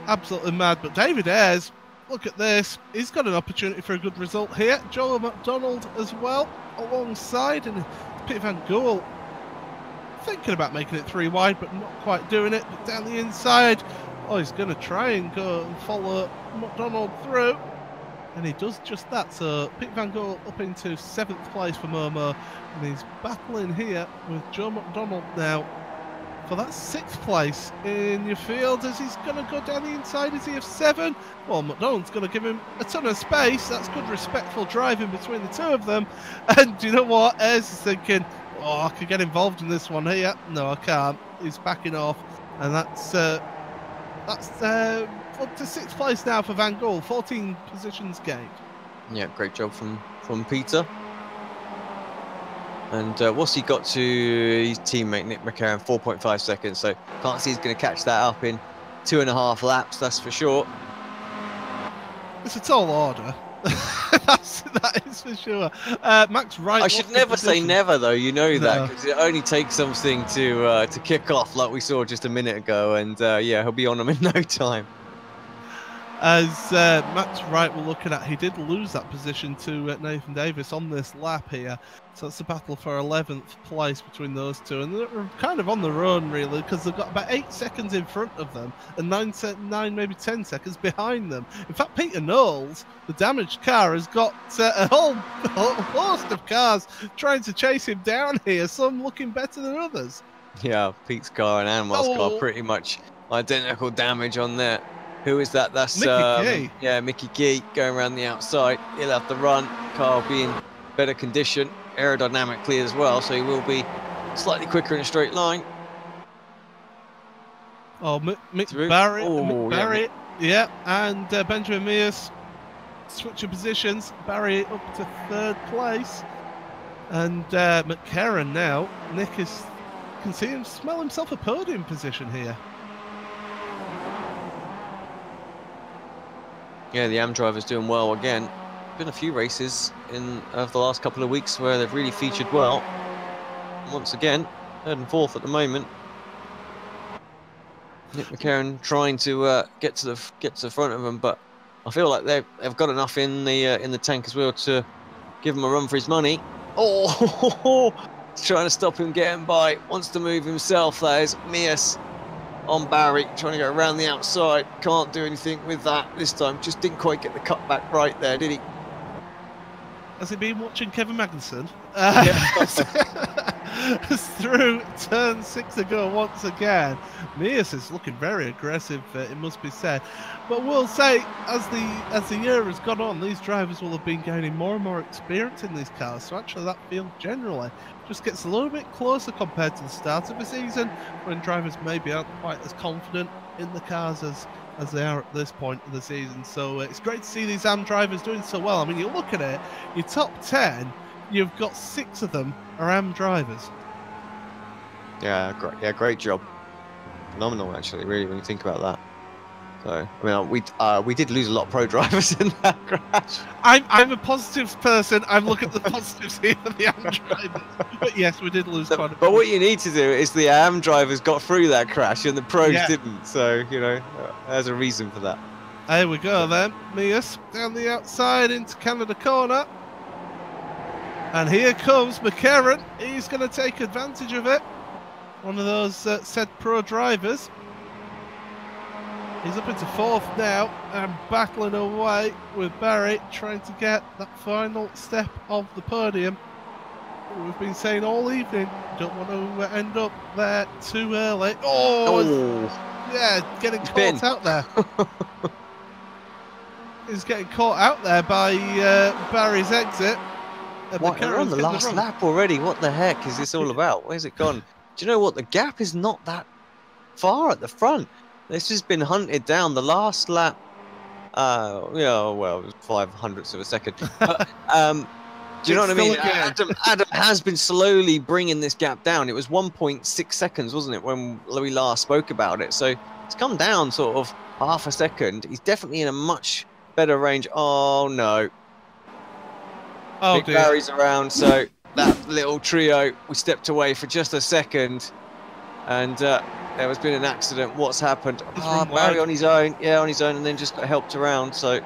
Absolutely mad. But David Ayres, look at this. He's got an opportunity for a good result here. Joe McDonald as well alongside. And Pete Van Gool thinking about making it 3 wide, but not quite doing it. But down the inside, oh, he's going to try and go and follow McDonald through. And he does just that. So Pete Van Gool up into 7th place for Momo. And he's battling here with Joe McDonald now for that 6th place in your field, as he's going to go down the inside. Is he of 7? Well, McDonald's going to give him a ton of space. That's good, respectful driving between the two of them. And do you know what? Ayres is thinking, oh, I could get involved in this one here. No, I can't. He's backing off. And that's up to 6th place now for Van Gool. 14 positions gained. Yeah, great job from Peter. And what's he got to his teammate Nick McCarron? 4.5 seconds. So can't see he's going to catch that up in 2.5 laps. That's for sure. It's a tall order. That is for sure. Max Wright. I should never say never, though. You know that, because it only takes something to kick off, like we saw just a minute ago. And yeah, he'll be on them in no time. As Max Wright we're looking at, he did lose that position to Nathan Davis on this lap here. So it's a battle for 11th place between those two. And they're kind of on their own, really, because they've got about 8 seconds in front of them and 9, maybe 10 seconds behind them. In fact, Peter Knowles, the damaged car, has got a whole host of cars trying to chase him down here, some looking better than others. Yeah, Pete's car and Anwar's car pretty much identical damage on there. Who is that? That's Mickey Key. Yeah, Mickey Key going around the outside. He'll have to run. Car will be in better condition, aerodynamically as well, so he will be slightly quicker in a straight line. Oh, Mick Barry, yeah, and Benjamin Mears switching positions. Barry up to 3rd place, and McCarron now. Nick can see him smell himself a podium position here. Yeah, the AM driver's doing well again. Been a few races over the last couple of weeks where they've really featured well. Once again, 3rd and 4th at the moment. Nick McCarron trying to get to the front of him, but I feel like they've got enough in the tank as well to give him a run for his money. Oh, trying to stop him getting by. Wants to move himself. That is Mears on Barry, trying to go around the outside. Can't do anything with that this time. Just didn't quite get the cutback right there, did he? Has he been watching Kevin Magnussen? Yeah. Through turn 6 ago once again. Mears is looking very aggressive, it must be said. But we'll say, as the year has gone on, these drivers will have been gaining more and more experience in these cars. So actually that field generally just gets a little bit closer compared to the start of the season, when drivers maybe aren't quite as confident in the cars as they are at this point of the season. So it's great to see these AM drivers doing so well. I mean, you look at it, your top 10, you've got 6 of them are AM drivers. Yeah, great job. Phenomenal, actually, really, when you think about that. So, I mean, we did lose a lot of pro drivers in that crash. I'm a positives person. I'm looking at the positives here for the AM drivers. But yes, we did lose quite a bit. But what you need to do is the AM drivers got through that crash and the pros didn't. So, you know, there's a reason for that. Here we go then. Mears down the outside into Canada corner. And here comes McCarron. He's going to take advantage of it. One of those said pro drivers. He's up into 4th now and battling away with Barry, trying to get that final step of the podium. We've been saying all evening, don't want to end up there too early. Oh. Yeah, getting caught out there. He's getting caught out there by Barry's exit. What, we're on the last lap already. What the heck is this all about? Where's it gone? Do you know what? The gap is not that far at the front. This has been hunted down. The last lap, yeah, well, it was 0.05 of a second. But, do you know what I mean? Adam has been slowly bringing this gap down. It was 1.6 seconds, wasn't it, when we last spoke about it? So it's come down sort of half a second. He's definitely in a much better range. Oh, no. Oh, Big Barry's around, so that little trio, we stepped away for just a second, and there has been an accident. What's happened? Barry on his own, and then just got helped around. So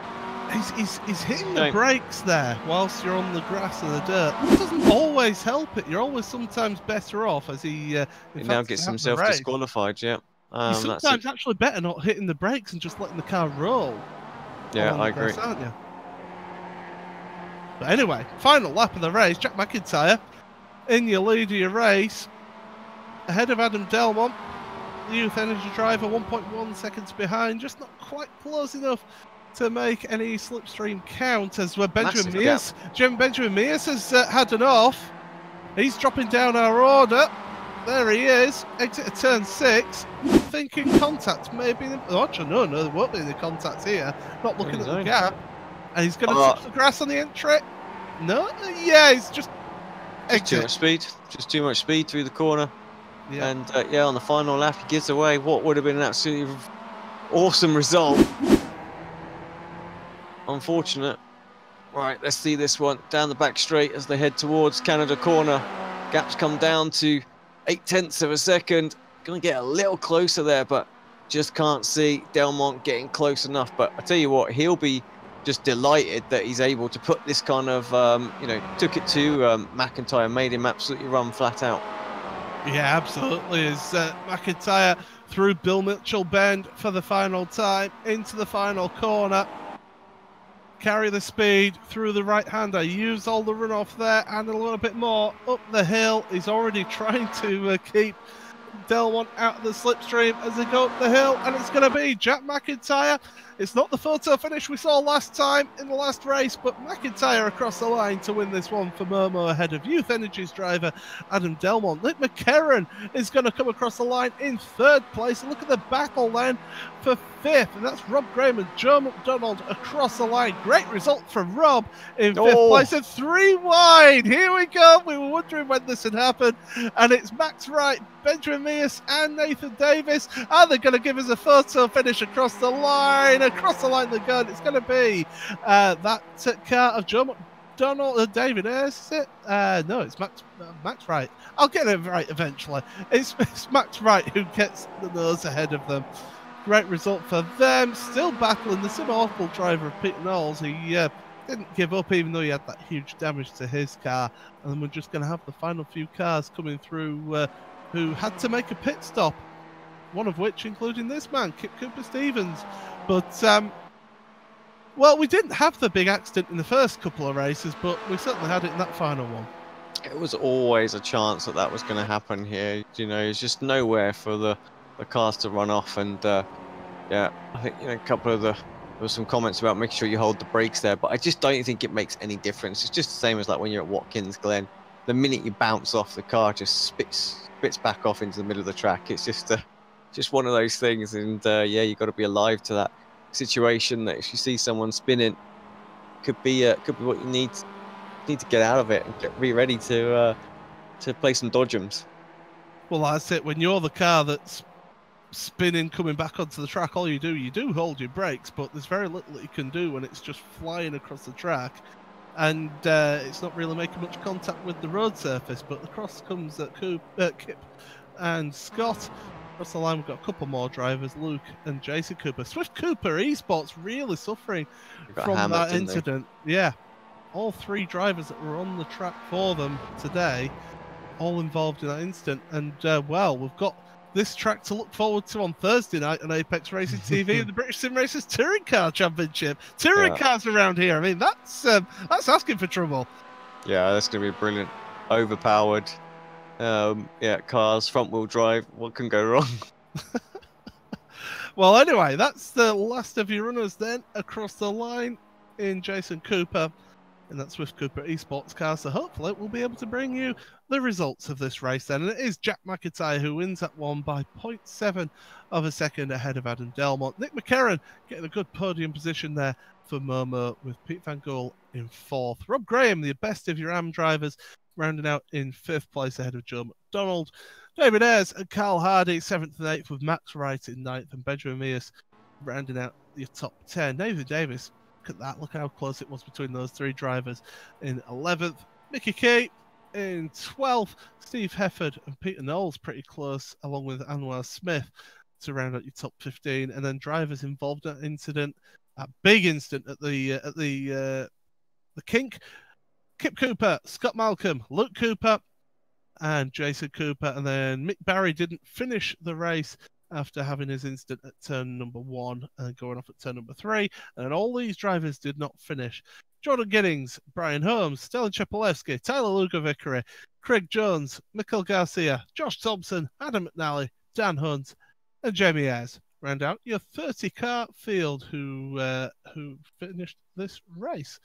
He's hitting the brakes there whilst you're on the grass and the dirt. It doesn't always help it. You're always sometimes better off as he now gets himself disqualified. Yeah, you're sometimes actually better not hitting the brakes and just letting the car roll. Yeah, I agree. Aren't you? But anyway, final lap of the race. Jack McIntyre in your lead of your race, ahead of Adam Delmont, the Youth Energy driver, 1.1 seconds behind, just not quite close enough to make any slipstream count, as Benjamin Mears has had an off. He's dropping down our order. There he is, exit of turn 6. Thinking contact may be... Actually, no, there won't be any contact here. Not looking at the gap. And he's going to touch the grass on the entry. No? Yeah, he's just... Too much speed. Just too much speed through the corner. Yeah. And, on the final lap, he gives away what would have been an absolutely awesome result. Unfortunate. Right, let's see this one. Down the back straight as they head towards Canada corner. Gaps come down to 0.8 of a second. Going to get a little closer there, but just can't see Delmont getting close enough. But I tell you what, he'll be just delighted that he's able to put this kind of, took it to McIntyre, made him absolutely run flat out. Yeah, absolutely. As McIntyre through Bill Mitchell Bend for the final time into the final corner. Carry the speed through the right-hander. Use all the runoff there and a little bit more up the hill. He's already trying to keep Delmont out of the slipstream as they go up the hill, and it's going to be Jack McIntyre. It's not the photo finish we saw last time in the last race, but McIntyre across the line to win this one for Momo ahead of Youth Energy's driver Adam Delmont. Nick McCarron is going to come across the line in 3rd place. And look at the battle then for 5th, and that's Rob Graham and Joe McDonald across the line. Great result from Rob in 5th place and 3 wide. Here we go. We were wondering when this had happened, and it's Max Wright, Benjamin Mears and Nathan Davis. Are they going to give us a photo finish across the line? Across the line they go. It's going to be that car of Joe McDonald, David Ayres, is it? No, it's Max Wright. I'll get it right eventually. It's Max Wright who gets the nose ahead of them. Great result for them. Still battling the same awful driver of Peter Knowles. He didn't give up even though he had that huge damage to his car. And then we're just going to have the final few cars coming through who had to make a pit stop. One of which including this man, Kip Cooper-Stevens. But, well, we didn't have the big accident in the first couple of races, but we certainly had it in that final one. It was always a chance that was going to happen here. You know, it's just nowhere for the cars to run off. And, I think, a couple of there was some comments about making sure you hold the brakes there, but I just don't think it makes any difference. It's just the same as like when you're at Watkins Glen. The minute you bounce off, the car just spits back off into the middle of the track. It's just one of those things, and you got to be alive to that situation. That if you see someone spinning, could be what you need to get out of it and be ready to play some dodgems. Well, that's it. When you're the car that's spinning, coming back onto the track, all you do hold your brakes, but there's very little that you can do when it's just flying across the track, and it's not really making much contact with the road surface. But across comes Kip and Scott. Across the line, we've got a couple more drivers, Luke and Jason Cooper. Swift Cooper Esports really suffering from that incident. Yeah, all 3 drivers that were on the track for them today, all involved in that incident. And, well, we've got this track to look forward to on Thursday night on Apex Racing TV and the British Sim Racers Touring Car Championship. Touring cars around here, I mean, that's asking for trouble. Yeah, that's going to be brilliant. Overpowered. Cars, front-wheel drive. What can go wrong? Well, anyway, that's the last of your runners then across the line in Jason Cooper and that Swift Cooper Esports car. So hopefully we'll be able to bring you the results of this race then. And it is Jack McIntyre who wins that one by 0.7 of a second ahead of Adam Delmont. Nick McCarron getting a good podium position there for Momo with Pete Van Gool in 4th. Rob Graham, the best of your AM drivers, rounding out in 5th place ahead of Joe McDonald. David Ayres and Carl Hardy, 7th and 8th, with Max Wright in 9th, and Benjamin Mears rounding out your top 10. Nathan Davis, look at that, look how close it was between those 3 drivers in 11th. Mickey Key in 12th. Steve Hefford and Peter Knowles pretty close, along with Anwar Smith, to round out your top 15. And then drivers involved in that incident, that big instant at the kink. Kip Cooper, Scott Malcolm, Luke Cooper, and Jason Cooper, and then Mick Barry didn't finish the race after having his incident at turn number 1 and going off at turn number 3, and all these drivers did not finish. Jordan Giddings, Brian Holmes, Stellan Chepolewski, Tyler Luger-Vickery, Craig Jones, Mikkel Garcia, Josh Thompson, Adam McNally, Dan Hunt, and Jamie Ayres round out your 30-car field who finished this race.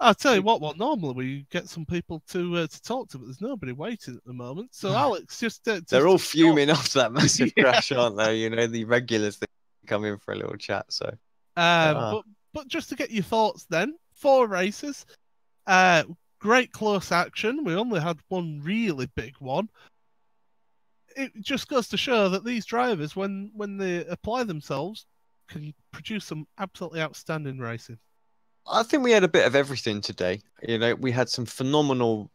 I'll tell you what, normally we get some people to talk to, but there's nobody waiting at the moment. So, Alex, they're all fuming off that massive crash, aren't they? You know, the regulars that come in for a little chat. So, but just to get your thoughts then, 4 races, great close action. We only had one really big one. It just goes to show that these drivers, when they apply themselves, can produce some absolutely outstanding racing. I think we had a bit of everything today. You know, we had some phenomenal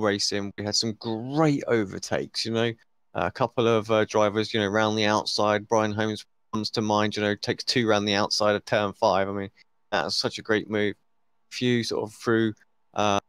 racing. We had some great overtakes. You know, a couple of drivers, you know, round the outside. Brian Holmes comes to mind. You know, takes 2 round the outside of turn 5. I mean, that was such a great move. A few sort of through a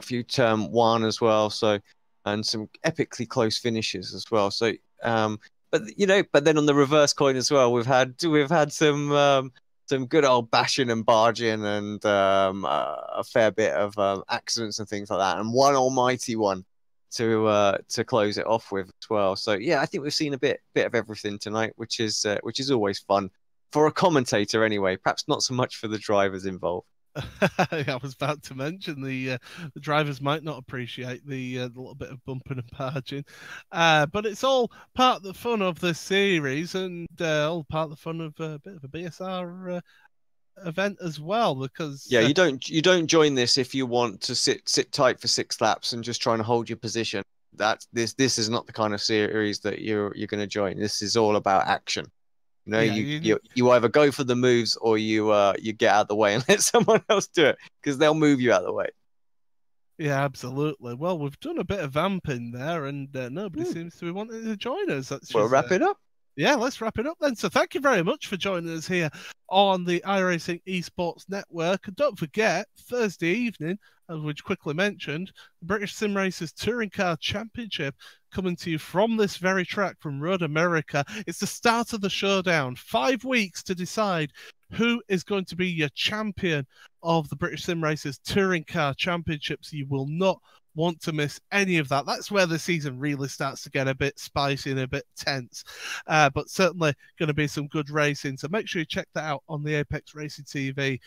few turn 1 as well. So, and some epically close finishes as well. So, but you know, but then on the reverse coin as well, we've had some good old bashing and barging and a fair bit of accidents and things like that, and one almighty one to close it off with as well. So yeah, I think we've seen a bit of everything tonight, which is always fun for a commentator anyway. Perhaps not so much for the drivers involved. I was about to mention the drivers might not appreciate the little bit of bumping and barging, but it's all part of the fun of this series, and all part of the fun of a bit of a BSR event as well. Because you don't join this if you want to sit tight for 6 laps and just trying to hold your position. This is not the kind of series that you're going to join. This is all about action. You know, you either go for the moves or you get out of the way and let someone else do it, because they'll move you out of the way. Yeah, absolutely. Well, we've done a bit of vamping there, and nobody seems to be wanting to join us. We'll wrap it up. Yeah, let's wrap it up then. So thank you very much for joining us here on the iRacing Esports Network. And don't forget, Thursday evening, as we quickly mentioned, the British Sim Racers Touring Car Championship coming to you from this very track from Road America. It's the start of the showdown. 5 weeks to decide who is going to be your champion of the British Sim Racers Touring Car Championships. You will not want to miss any of that. That's where the season really starts to get a bit spicy and a bit tense, but certainly going to be some good racing, so make sure you check that out on the Apex Racing TV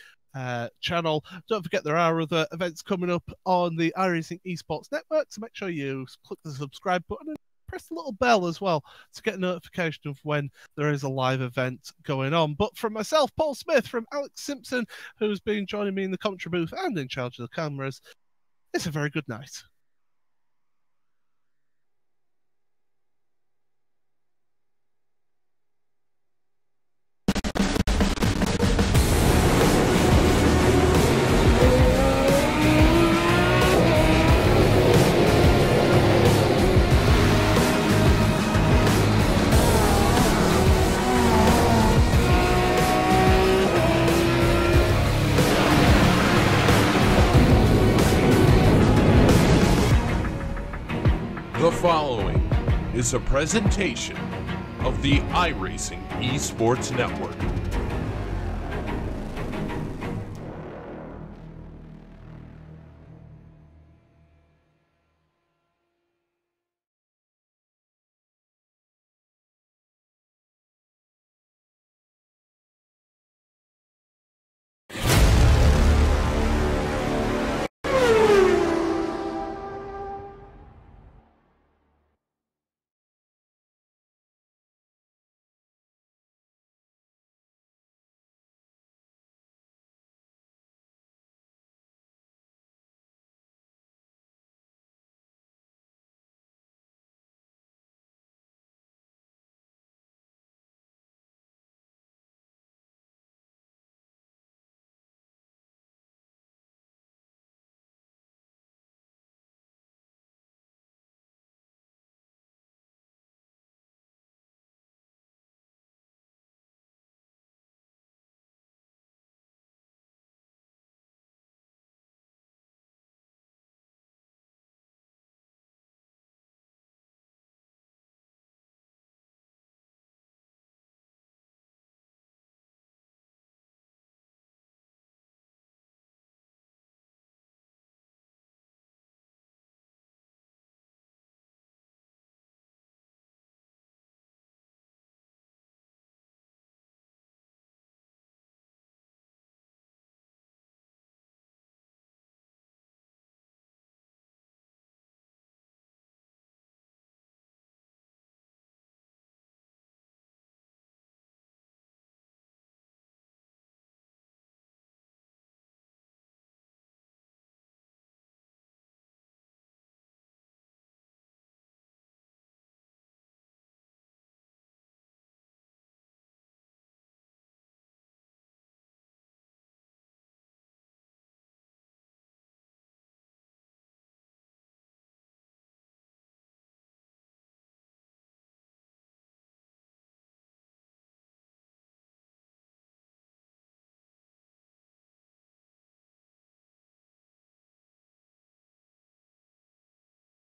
channel. Don't forget there are other events coming up on the iRacing Esports Network, so make sure you click the subscribe button and press the little bell as well to get a notification of when there is a live event going on. But from myself, Paul Smith, from Alex Simpson, who's been joining me in the commentary booth and in charge of the cameras, it's a very good night. The following is a presentation of the iRacing Esports Network.